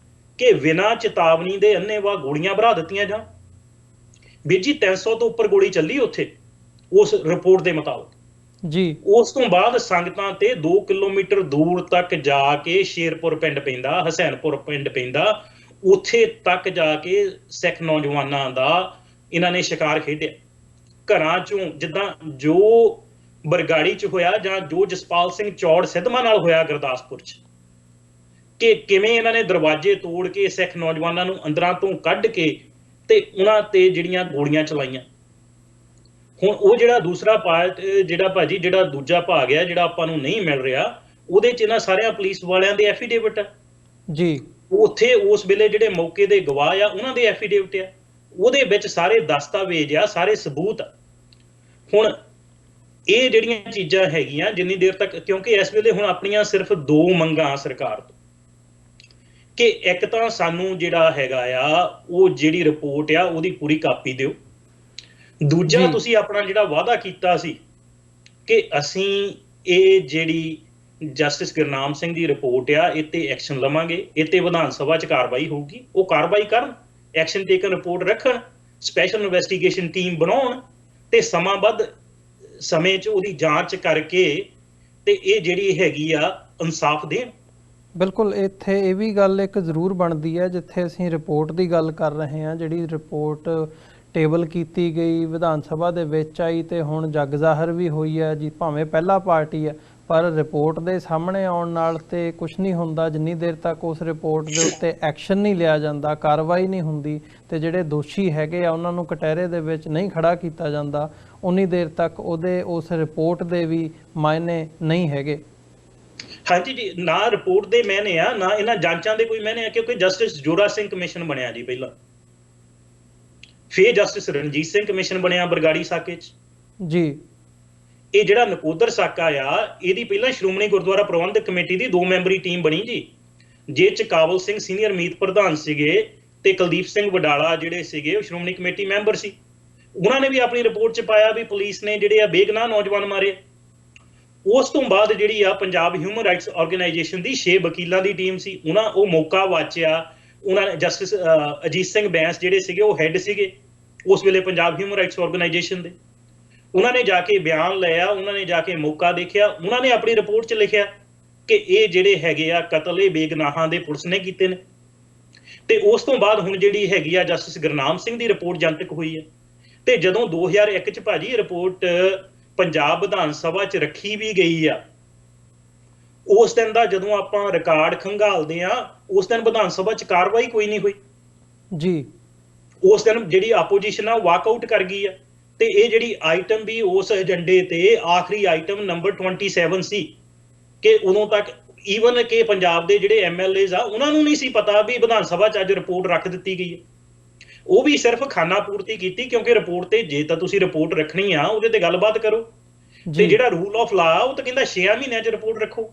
ਕਿ ਬਿਨਾਂ ਚੇਤਾਵਨੀ ਦੇ ਅੰਨ੍ਹੇਵਾਹ ਗੋਲੀਆਂ ਭਰਾ ਦਿੱਤੀਆਂ ਜਾਣ। ਵੀਰ ਜੀ 300 ਤੋਂ ਉੱਪਰ ਗੋਲੀ ਚੱਲੀ ਉੱਥੇ ਉਸ ਰਿਪੋਰਟ ਦੇ ਮੁਤਾਬਕ ਜੀ। ਉਸ ਤੋਂ ਬਾਅਦ ਸੰਗਤਾਂ ਤੇ 2 ਕਿਲੋਮੀਟਰ ਦੂਰ ਤੱਕ ਜਾ ਕੇ ਸ਼ੇਰਪੁਰ ਪਿੰਡ ਪੈਂਦਾ, ਹਸੈਨਪੁਰ ਪਿੰਡ ਪੈਂਦਾ, ਉੱਥੇ ਤੱਕ ਜਾ ਕੇ ਸਿੱਖ ਨੌਜਵਾਨਾਂ ਦਾ ਇਹਨਾਂ ਨੇ ਸ਼ਿਕਾਰ ਖੇਡਿਆ। ਘਰਾਂ ਚੋਂ ਜਿੱਦਾਂ ਜੋ ਬਰਗਾੜੀ 'ਚ ਹੋਇਆ ਜਾਂ ਜੋ ਜਸਪਾਲ ਸਿੰਘ ਚੌੜ ਸਿੱਧਵਾਂ ਨਾਲ ਹੋਇਆ ਗੁਰਦਾਸਪੁਰ 'ਚ, ਕਿ ਕਿਵੇਂ ਇਹਨਾਂ ਨੇ ਦਰਵਾਜ਼ੇ ਤੋੜ ਕੇ ਸਿੱਖ ਨੌਜਵਾਨਾਂ ਨੂੰ ਅੰਦਰਾਂ ਤੋਂ ਕੱਢ ਕੇ ਤੇ ਉਹਨਾਂ ਤੇ ਜਿਹੜੀਆਂ ਗੋਲੀਆਂ ਚਲਾਈਆਂ। ਹੁਣ ਉਹ ਜਿਹੜਾ ਦੂਸਰਾ ਪਾਰਟ, ਜਿਹੜਾ ਭਾਜੀ ਜਿਹੜਾ ਦੂਜਾ ਭਾਗ ਆ ਜਿਹੜਾ ਆਪਾਂ ਨੂੰ ਨਹੀਂ ਮਿਲ ਰਿਹਾ, ਉਹਦੇ 'ਚ ਇਹਨਾਂ ਸਾਰਿਆਂ ਪੁਲਿਸ ਵਾਲਿਆਂ ਦੇ ਐਫੀਡੇਵਿਟ ਆ ਜੀ, ਉੱਥੇ ਉਸ ਵੇਲੇ ਜਿਹੜੇ ਮੌਕੇ ਦੇ ਗਵਾਹ ਆ ਉਹਨਾਂ ਦੇ ਐਫੀਡੇਵਿਟ ਆ, ਉਹਦੇ ਵਿੱਚ ਸਾਰੇ ਦਸਤਾਵੇਜ਼ ਆ, ਸਾਰੇ ਸਬੂਤ ਆ। ਹੁਣ ਇਹ ਜਿਹੜੀਆਂ ਚੀਜ਼ਾਂ ਹੈਗੀਆਂ ਜਿੰਨੀ ਦੇਰ ਤੱਕ, ਕਿਉਂਕਿ ਇਸ ਵੇਲੇ ਹੁਣ ਆਪਣੀਆਂ ਸਿਰਫ ਦੋ ਮੰਗਾਂ ਸਰਕਾਰ ਤੋਂ, ਕਿ ਇੱਕ ਤਾਂ ਸਾਨੂੰ ਜਿਹੜਾ ਹੈਗਾ ਆ ਉਹ ਜਿਹੜੀ ਰਿਪੋਰਟ ਆ ਉਹਦੀ ਪੂਰੀ ਕਾਪੀ ਦਿਓ, ਦੂਜਾ ਜੀ। ਤੁਸੀਂ ਆਪਣਾ ਜਿਹੜਾ ਵਾਅਦਾ ਕੀਤਾ ਸੀ ਕਿ ਅਸੀਂ ਇਹ ਜਿਹੜੀ ਜਸਟਿਸ ਗੁਰਨਾਮ ਸਿੰਘ ਦੀ ਰਿਪੋਰਟ ਆ ਇਹ ਤੇ ਐਕਸ਼ਨ ਲਵਾਂਗੇ, ਇਹ ਤੇ ਵਿਧਾਨ ਸਭਾ 'ਚ ਕਾਰਵਾਈ ਹੋਊਗੀ, ਉਹ ਕਾਰਵਾਈ ਕਰਨ, ਐਕਸ਼ਨ ਟੇਕਨ ਰਿਪੋਰਟ ਰੱਖਣ, ਸਪੈਸ਼ਲ ਇਨਵੈਸਟੀਗੇਸ਼ਨ ਟੀਮ ਬਣਾਉਣ ਤੇ ਸਮਾਂਬੱਧ ਸਮੇਂ 'ਚ ਉਹਦੀ ਜਾਂਚ ਕਰਕੇ ਤੇ ਇਹ ਜਿਹੜੀ ਹੈਗੀ ਆ ਇਨਸਾਫ ਦੇਣ। ਬਿਲਕੁਲ, ਇੱਥੇ ਇਹ ਵੀ ਗੱਲ ਇੱਕ ਜ਼ਰੂਰ ਬਣਦੀ ਹੈ, ਜਿੱਥੇ ਅਸੀਂ ਰਿਪੋਰਟ ਦੀ ਗੱਲ ਕਰ ਰਹੇ ਹਾਂ, ਜਿਹੜੀ ਰਿਪੋਰਟ ਟੇਬਲ ਕੀਤੀ ਗਈ ਵਿਧਾਨ ਸਭਾ ਦੇ ਵਿੱਚ ਆਈ ਤੇ ਹੁਣ ਜੱਗ ਜ਼ਾਹਰ ਵੀ ਹੋਈ ਹੈ ਜੀ, ਭਾਵੇਂ ਪਹਿਲਾ ਪਾਰਟੀ ਹੈ, ਪਰ ਰਿਪੋਰਟ ਦੇ ਸਾਹਮਣੇ ਆਉਣ ਨਾਲ ਤੇ ਕੁਝ ਨਹੀਂ ਹੁੰਦਾ ਜਿੰਨੀ ਦੇਰ ਤੱਕ ਉਸ ਰਿਪੋਰਟ ਦੇ ਉੱਤੇ ਐਕਸ਼ਨ ਨਹੀਂ ਲਿਆ ਜਾਂਦਾ, ਕਾਰਵਾਈ ਨਹੀਂ ਹੁੰਦੀ ਤੇ ਜਿਹੜੇ ਦੋਸ਼ੀ ਹੈਗੇ ਆ ਉਹਨਾਂ ਨੂੰ ਕਟਹਿਰੇ ਦੇ ਵਿੱਚ ਨਹੀਂ ਖੜਾ ਕੀਤਾ ਜਾਂਦਾ, ਉਨੀ ਦੇਰ ਤੱਕ ਉਹਦੇ ਉਸ ਰਿਪੋਰਟ ਦੇ ਵੀ ਮਾਇਨੇ ਨਹੀਂ ਹੈਗੇ। ਹਾਂਜੀ ਜੀ, ਨਾ ਰਿਪੋਰਟ ਦੇ ਮਾਇਨੇ ਆ, ਨਾ ਇਹਨਾਂ ਜਾਂਚਾਂ ਦੇ ਕੋਈ ਮਾਇਨੇ ਆ, ਕਿਉਂਕਿ ਜਸਟਿਸ ਜੋਰਾ ਸਿੰਘ ਕਮਿਸ਼ਨ ਬਣਿਆ ਜੀ ਪਹਿਲਾਂ, ਫਿਰ ਜਸਟਿਸ ਰਣਜੀਤ ਸਿੰਘ ਕਮਿਸ਼ਨ ਬਣਿਆ ਬਰਗਾੜੀ ਸਾਕੇ 'ਚ ਜੀ। ਇਹ ਜਿਹੜਾ ਨਕੋਦਰ ਸਾਕਾ ਆ ਇਹਦੀ ਪਹਿਲਾਂ ਸ਼੍ਰੋਮਣੀ ਗੁਰਦੁਆਰਾ ਪ੍ਰਬੰਧਕ ਕਮੇਟੀ ਦੀ 2 ਮੈਂਬਰੀ ਟੀਮ ਬਣੀ ਜੀ, ਜਿਹ 'ਚ ਕਾਬਲ ਸਿੰਘ ਸੀਨੀਅਰ ਮੀਤ ਪ੍ਰਧਾਨ ਸੀਗੇ ਤੇ ਕੁਲਦੀਪ ਸਿੰਘ ਵਡਾਲਾ ਜਿਹੜੇ ਸੀਗੇ ਉਹ ਸ਼੍ਰੋਮਣੀ ਕਮੇਟੀ ਮੈਂਬਰ ਸੀ। ਉਹਨਾਂ ਨੇ ਵੀ ਆਪਣੀ ਰਿਪੋਰਟ 'ਚ ਪਾਇਆ ਵੀ ਪੁਲਿਸ ਨੇ ਜਿਹੜੇ ਆ ਬੇਗੁਨਾਹ ਨੌਜਵਾਨ ਮਾਰੇ। ਉਸ ਤੋਂ ਬਾਅਦ ਜਿਹੜੀ ਆ ਪੰਜਾਬ ਹਿਊਮਨ ਰਾਈਟਸ ਆਰਗੇਨਾਈਜੇਸ਼ਨ ਦੀ 6 ਵਕੀਲਾਂ ਦੀ ਟੀਮ ਸੀ, ਉਹ ਮੌਕਾ ਵਾਚਿਆ, ਉਹਨਾਂ ਨੇ ਜਸਟਿਸ ਅਜੀਤ ਸਿੰਘ ਬੈਂਸ ਜਿਹੜੇ ਸੀਗੇ ਉਹ ਹੈੱਡ ਸੀਗੇ ਉਸ ਵੇਲੇ ਪੰਜਾਬ ਹਿਊਮਨ ਰਾਈਟਸ ਆਰਗੇਨਾਈਜੇਸ਼ਨ ਦੇ, ਉਹਨਾਂ ਨੇ ਜਾ ਕੇ ਬਿਆਨ ਲਿਆ, ਉਹਨਾਂ ਨੇ ਜਾ ਕੇ ਮੌਕਾ ਦੇਖਿਆ, ਉਹਨਾਂ ਨੇ ਆਪਣੀ ਰਿਪੋਰਟ 'ਚ ਲਿਖਿਆ ਕਿ ਇਹ ਜਿਹੜੇ ਹੈਗੇ ਆ ਕਤਲ ਇਹ ਬੇਗੁਨਾਹਾਂ ਦੇ ਪੁਲਿਸ ਨੇ ਕੀਤੇ ਨੇ। ਤੇ ਉਸ ਤੋਂ ਬਾਅਦ ਹੁਣ ਜਿਹੜੀ ਹੈਗੀ ਆ ਜਸਟਿਸ ਗੁਰਨਾਮ ਸਿੰਘ ਦੀ ਰਿਪੋਰਟ ਜਨਤਕ ਹੋਈ ਹੈ, ਤੇ ਜਦੋਂ 2001 'ਚ ਭਾਜੀ ਰਿਪੋਰਟ ਪੰਜਾਬ ਵਿਧਾਨ ਸਭਾ 'ਚ ਰੱਖੀ ਵੀ ਗਈ ਆ, ਉਸ ਦਿਨ ਦਾ ਜਦੋਂ ਆਪਾਂ ਰਿਕਾਰਡ ਖੰਗਾਲਦੇ ਆ ਉਸ ਦਿਨ ਵਿਧਾਨ ਸਭਾ 'ਚ ਕਾਰਵਾਈ ਕੋਈ ਨਹੀਂ ਹੋਈ ਜੀ। ਉਸ ਦਿਨ ਜਿਹੜੀ ਆਪੋਜੀਸ਼ਨ ਆ ਵਾਕਆਊਟ ਕਰ ਗਈ ਆ, ਤੇ ਇਹ ਜਿਹੜੀ ਆਈਟਮ ਵੀ ਉਸ ਏਜੰਡੇ ਤੇ ਆਖਰੀ ਆਈਟਮ ਨੰਬਰ 27 ਸੀ ਕਿ ਉਦੋਂ ਤੱਕ ਈਵਨ ਕਿ ਪੰਜਾਬ ਦੇ ਜਿਹੜੇ ਐਮਐਲਏਜ਼ ਆ ਉਹਨਾਂ ਨੂੰ ਨਹੀਂ ਸੀ ਪਤਾ ਵੀ ਵਿਧਾਨ ਸਭਾ 'ਚ ਅੱਜ ਰਿਪੋਰਟ ਰੱਖ ਦਿੱਤੀ ਗਈ ਹੈ। ਉਹ ਵੀ ਸਿਰਫ ਖਾਨਾ ਪੂਰਤੀ ਕੀਤੀ, ਕਿਉਂਕਿ ਰਿਪੋਰਟ ਤੇ ਜੇ ਤਾਂ ਤੁਸੀਂ ਰਿਪੋਰਟ ਰੱਖਣੀ ਆ ਉਹਦੇ ਤੇ ਗੱਲਬਾਤ ਕਰੋ, ਤੇ ਜਿਹੜਾ ਰੂਲ ਆਫ ਲਾ ਉਹ ਤਾਂ ਕਹਿੰਦਾ 6 ਮਹੀਨਿਆਂ 'ਚ ਰਿਪੋਰਟ ਰੱਖੋ।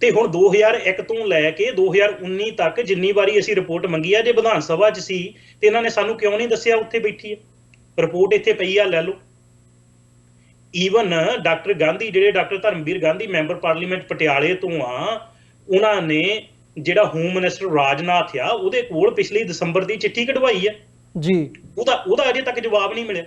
ਤੇ ਹੁਣ 2001 ਤੋਂ ਲੈ ਕੇ 2019 ਤੱਕ ਜਿੰਨੀ ਵਾਰੀ ਅਸੀਂ ਰਿਪੋਰਟ ਮੰਗੀ ਆ, ਜੇ ਵਿਧਾਨ ਸਭਾ 'ਚ ਸੀ ਤੇ ਇਹਨਾਂ ਨੇ ਸਾਨੂੰ ਕਿਉਂ ਨਹੀਂ ਦੱਸਿਆ ਉੱਥੇ ਬੈਠੀ ਹੈ ਰਿਪੋਰਟ, ਇੱਥੇ ਪਈ ਆ ਲੈ ਲਓ। ਈਵਨ ਡਾਕਟਰ ਗਾਂਧੀ, ਜਿਹੜੇ doctor Dharamvir Gandhi member parliament ਪਟਿਆਲੇ ਤੋਂ ਆ, ਉਹਨਾਂ ਨੇ ਜਿਹੜਾ ਹੋਮ ਮਿਨਿਸਟਰ ਰਾਜਨਾਥ ਆ ਉਹਦੇ ਕੋਲ ਪਿਛਲੀ ਦਸੰਬਰ ਦੀ ਚਿੱਠੀ ਕਢਵਾਈ ਹੈ ਜੀ, ਉਹਦਾ ਅਜੇ ਤੱਕ ਜਵਾਬ ਨਹੀਂ ਮਿਲਿਆ।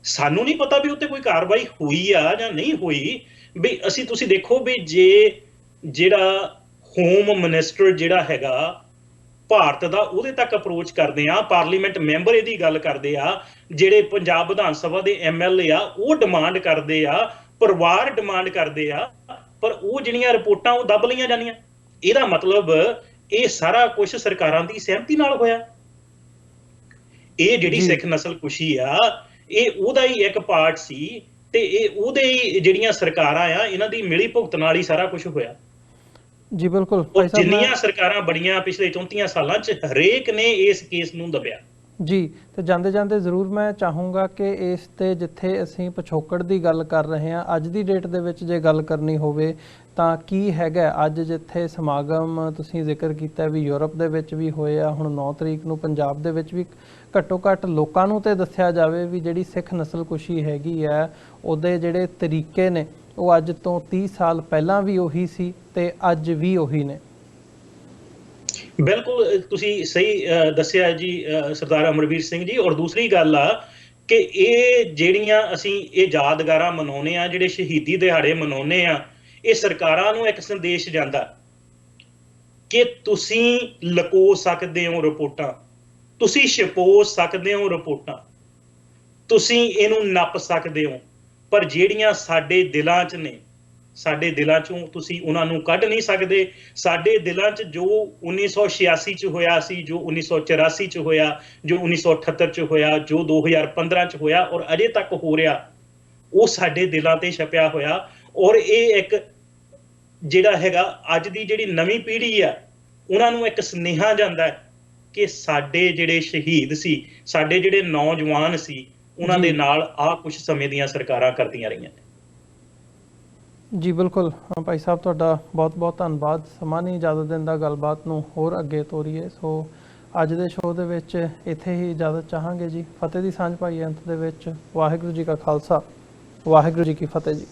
ਸਾਨੂੰ ਨਹੀਂ ਪਤਾ ਵੀ ਉੱਤੇ ਕੋਈ ਕਾਰਵਾਈ ਹੋਈ ਆ ਜਾਂ ਨਹੀਂ ਹੋਈ। ਵੀ ਅਸੀਂ ਤੁਸੀਂ ਦੇਖੋ ਵੀ ਜੇ ਜਿਹੜਾ ਹੋਮ ਮਿਨਿਸਟਰ ਜਿਹੜਾ ਹੈਗਾ ਭਾਰਤ ਦਾ ਉਹਦੇ ਤੱਕ ਅਪਰੋਚ ਕਰਦੇ ਆ, ਪਾਰਲੀਮੈਂਟ ਮੈਂਬਰ ਇਹਦੀ ਗੱਲ ਕਰਦੇ ਆ, ਜਿਹੜੇ ਪੰਜਾਬ ਵਿਧਾਨ ਸਭਾ ਦੇ ਐਮਐਲਏ ਆ ਉਹ ਡਿਮਾਂਡ ਕਰਦੇ ਆ, ਪਰਿਵਾਰ ਡਿਮਾਂਡ ਕਰਦੇ ਆ, ਪਰ ਉਹ ਜਿਹੜੀਆਂ ਰਿਪੋਰਟਾਂ ਉਹ ਦੱਬ ਲਈਆਂ ਜਾਂਦੀਆਂ। ਇਹਦਾ ਮਤਲਬ ਇਹ ਸਾਰਾ ਕੁਝ ਸਰਕਾਰਾਂ ਦੀ ਸਹਿਮਤੀ ਨਾਲ ਹੋਇਆ। ਇਹ ਜਿਹੜੀ ਸਿੱਖ ਨਸਲਕੁਸ਼ੀ ਆ ਇਹ ਉਹਦਾ ਹੀ ਇੱਕ ਪਾਰਟ ਸੀ, ਤੇ ਇਹ ਉਹਦੇ ਹੀ ਜਿਹੜੀਆਂ ਸਰਕਾਰਾਂ ਆ ਇਹਨਾਂ ਦੀ ਮਿਲੀ ਭੁਗਤ ਨਾਲ ਹੀ ਸਾਰਾ ਕੁਝ ਹੋਇਆ ਜੀ। ਬਿਲਕੁਲ, ਜਿੰਨੀਆਂ ਸਰਕਾਰਾਂ ਬੜੀਆਂ ਪਿਛਲੇ 34 ਸਾਲਾਂ 'ਚ ਹਰੇਕ ਨੇ ਇਸ ਕੇਸ ਨੂੰ ਦਬਿਆ ਜੀ। ਤੇ ਜਾਂਦੇ ਜਾਂਦੇ ਜ਼ਰੂਰ ਮੈਂ ਚਾਹੂੰਗਾ ਕਿ ਇਸ ਤੇ ਜਿੱਥੇ ਅਸੀਂ ਪਿਛੋਕੜ ਦੀ ਗੱਲ ਕਰ ਰਹੇ ਹਾਂ, ਅੱਜ ਦੀ ਡੇਟ ਦੇ ਵਿੱਚ ਜੇ ਗੱਲ ਕਰਨੀ ਹੋਵੇ ਤਾਂ ਕੀ ਹੈਗਾ ਅੱਜ ਜਿੱਥੇ ਸਮਾਗਮ ਤੁਸੀਂ ਜ਼ਿਕਰ ਕੀਤਾ ਵੀ ਯੂਰਪ ਦੇ ਵਿੱਚ ਵੀ ਹੋਇਆ, ਹੁਣ 9 ਤਰੀਕ ਨੂੰ ਪੰਜਾਬ ਦੇ ਵਿੱਚ ਵੀ ਘੱਟੋ ਘੱਟ ਲੋਕਾਂ ਨੂੰ ਤੇ ਦੱਸਿਆ ਜਾਵੇ ਵੀ ਜਿਹੜੀ ਸਿੱਖ ਨਸਲਕੁਸ਼ੀ ਹੈਗੀ ਹੈ ਉਹਦੇ ਜਿਹੜੇ ਤਰੀਕੇ ਨੇ ਉਹ ਅੱਜ ਤੋਂ 30 ਸਾਲ ਪਹਿਲਾਂ ਵੀ ਉਹੀ ਸੀ ਤੇ ਅੱਜ ਵੀ ਉਹੀ ਨੇ। ਬਿਲਕੁਲ ਤੁਸੀਂ ਸਹੀ ਦੱਸਿਆ ਜੀ ਸਰਦਾਰ ਅਮਰਵੀਰ ਸਿੰਘ ਜੀ। ਔਰ ਦੂਸਰੀ ਗੱਲ ਆ ਕਿ ਇਹ ਜਿਹੜੀਆਂ ਅਸੀਂ ਇਹ ਯਾਦਗਾਰਾਂ ਮਨਾਉਂਦੇ ਆ, ਜਿਹੜੇ ਸ਼ਹੀਦੀ ਦਿਹਾੜੇ ਮਨਾਉਂਦੇ ਆ, ਇਹ ਸਰਕਾਰਾਂ ਨੂੰ ਇੱਕ ਸੰਦੇਸ਼ ਜਾਂਦਾ ਕਿ ਤੁਸੀਂ ਲੁਕੋ ਸਕਦੇ ਹੋ ਰਿਪੋਰਟਾਂ, ਤੁਸੀਂ ਛੁਪੋ ਸਕਦੇ ਹੋ ਰਿਪੋਰਟਾਂ, ਤੁਸੀਂ ਇਹਨੂੰ ਨੱਪ ਸਕਦੇ ਹੋ, ਪਰ ਜਿਹੜੀਆਂ ਸਾਡੇ ਦਿਲਾਂ 'ਚ ਨੇ, ਸਾਡੇ ਦਿਲਾਂ 'ਚੋਂ ਤੁਸੀਂ ਉਹਨਾਂ ਨੂੰ ਕੱਢ ਨਹੀਂ ਸਕਦੇ। ਸਾਡੇ ਦਿਲਾਂ 'ਚ ਜੋ 1986 'ਚ ਹੋਇਆ ਸੀ, ਜੋ 1984 'ਚ ਹੋਇਆ, ਜੋ 1978 'ਚ ਹੋਇਆ, ਜੋ 2015 'ਚ ਹੋਇਆ ਔਰ ਅਜੇ ਤੱਕ ਹੋ ਰਿਹਾ, ਉਹ ਸਾਡੇ ਦਿਲਾਂ ਤੇ ਛਪਿਆ ਹੋਇਆ। ਔਰ ਇਹ ਇੱਕ ਜਿਹੜਾ ਹੈਗਾ ਅੱਜ ਦੀ ਜਿਹੜੀ ਨਵੀਂ ਪੀੜ੍ਹੀ ਆ, ਉਹਨਾਂ ਨੂੰ ਇੱਕ ਸੁਨੇਹਾ ਜਾਂਦਾ ਹੈ ਕਿ ਸਾਡੇ ਜਿਹੜੇ ਸ਼ਹੀਦ ਸੀ, ਸਾਡੇ ਜਿਹੜੇ ਨੌਜਵਾਨ ਸੀ, ਉਹਨਾਂ ਦੇ ਨਾਲ ਆਹ ਕੁਝ ਸਮੇਂ ਦੀਆਂ ਸਰਕਾਰਾਂ ਕਰਦੀਆਂ ਰਹੀਆਂ ਨੇ। ਜੀ ਬਿਲਕੁਲ ਭਾਈ ਸਾਹਿਬ, ਤੁਹਾਡਾ ਬਹੁਤ ਬਹੁਤ ਧੰਨਵਾਦ। ਸਮਾਂ ਨਹੀਂ ਇਜਾਜ਼ਤ ਦਿੰਦਾ ਗੱਲਬਾਤ ਨੂੰ ਹੋਰ ਅੱਗੇ ਤੋਰੀਏ, ਸੋ ਅੱਜ ਦੇ ਸ਼ੋਅ ਦੇ ਵਿੱਚ ਇੱਥੇ ਹੀ ਇਜਾਜ਼ਤ ਚਾਹਾਂਗੇ ਜੀ। ਫਤਿਹ ਦੀ ਸਾਂਝ ਪਾਈ ਅੰਤ ਦੇ ਵਿੱਚ। ਵਾਹਿਗੁਰੂ ਜੀ ਕਾ ਖਾਲਸਾ, ਵਾਹਿਗੁਰੂ ਜੀ ਕੀ ਫਤਿਹ ਜੀ।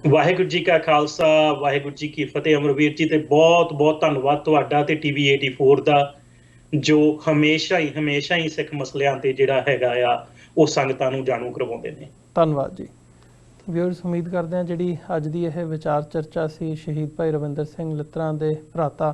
ਵਾਹਿਗੁਰੂ ਜੀ ਕਾ ਖਾਲਸਾ, ਵਾਹਿਗੁਰੂ ਜੀ ਕੀ ਫਤਿਹ। ਅਮਰਵੀਰ ਜੀ, ਤੇ ਬਹੁਤ ਬਹੁਤ ਧੰਨਵਾਦ ਤੁਹਾਡਾ ਤੇ ਟੀਵੀ 84 ਦਾ, ਜੋ ਹਮੇਸ਼ਾ ਹੀ ਸਿੱਖ ਮਸਲਿਆਂ ਤੇ ਜਿਹੜਾ ਹੈਗਾ ਆ ਉਹ ਸੰਗਤਾਂ ਨੂੰ ਜਾਣੂ ਕਰਵਾਉਂਦੇ ਨੇ। ਧੰਨਵਾਦ ਜੀ। ਵਿਊਅਰਸ, ਉਮੀਦ ਕਰਦੇ ਹਾਂ ਜਿਹੜੀ ਅੱਜ ਦੀ ਇਹ ਵਿਚਾਰ ਚਰਚਾ ਸੀ ਸ਼ਹੀਦ ਭਾਈ ਰਵਿੰਦਰ ਸਿੰਘ ਲਿੱਤਰਾਂ ਦੇ ਭਰਾਤਾ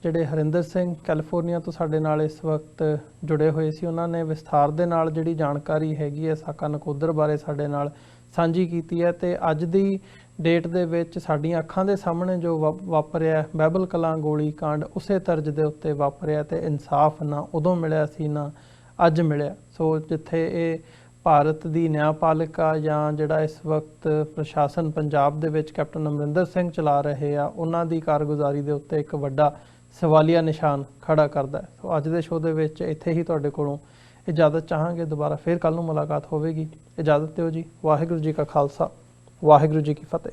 ਜਿਹੜੇ ਹਰਿੰਦਰ ਸਿੰਘ ਕੈਲੀਫੋਰਨੀਆ ਤੋਂ ਸਾਡੇ ਨਾਲ ਇਸ ਵਕਤ ਜੁੜੇ ਹੋਏ ਸੀ, ਉਹਨਾਂ ਨੇ ਵਿਸਥਾਰ ਦੇ ਨਾਲ ਜਿਹੜੀ ਜਾਣਕਾਰੀ ਹੈਗੀ ਹੈ ਸਾਕਾ ਨਕੋਦਰ ਬਾਰੇ ਸਾਡੇ ਨਾਲ ਸਾਂਝੀ ਕੀਤੀ ਹੈ। ਤੇ ਅੱਜ ਦੀ ਡੇਟ ਦੇ ਵਿੱਚ ਸਾਡੀਆਂ ਅੱਖਾਂ ਦੇ ਸਾਹਮਣੇ ਜੋ ਵਾਪਰਿਆ ਬਾਈਬਲ ਕਲਾਂ ਗੋਲੀ ਕਾਂਡ, ਉਸੇ ਤਰਜ਼ ਦੇ ਉੱਤੇ ਵਾਪਰਿਆ ਤੇ ਇਨਸਾਫ ਨਾ ਉਦੋਂ ਮਿਲਿਆ ਸੀ ਨਾ ਅੱਜ ਮਿਲਿਆ। ਸੋ ਜਿੱਥੇ ਇਹ ਭਾਰਤ ਦੀ ਨਿਆਂਪਾਲਿਕਾ ਜਾਂ ਜਿਹੜਾ ਇਸ ਵਕਤ ਪ੍ਰਸ਼ਾਸਨ ਪੰਜਾਬ ਦੇ ਵਿੱਚ ਕੈਪਟਨ ਅਮਰਿੰਦਰ ਸਿੰਘ ਚਲਾ ਰਹੇ ਆ, ਉਹਨਾਂ ਦੀ ਕਾਰਗੁਜ਼ਾਰੀ ਦੇ ਉੱਤੇ ਇੱਕ ਵੱਡਾ ਸਵਾਲੀਆ ਨਿਸ਼ਾਨ ਖੜਾ ਕਰਦਾ ਹੈ। ਸੋ ਅੱਜ ਦੇ ਸ਼ੋਅ ਦੇ ਵਿੱਚ ਇੱਥੇ ਹੀ ਤੁਹਾਡੇ ਕੋਲੋਂ ਇਜਾਜ਼ਤ ਚਾਹਾਂਗੇ। ਦੁਬਾਰਾ ਫਿਰ ਕੱਲ੍ਹ ਨੂੰ ਮੁਲਾਕਾਤ ਹੋਵੇਗੀ। ਇਜਾਜ਼ਤ ਦਿਓ ਜੀ। ਵਾਹਿਗੁਰੂ ਜੀ ਕਾ ਖਾਲਸਾ, ਵਾਹਿਗੁਰੂ ਜੀ ਕੀ ਫਤਿਹ।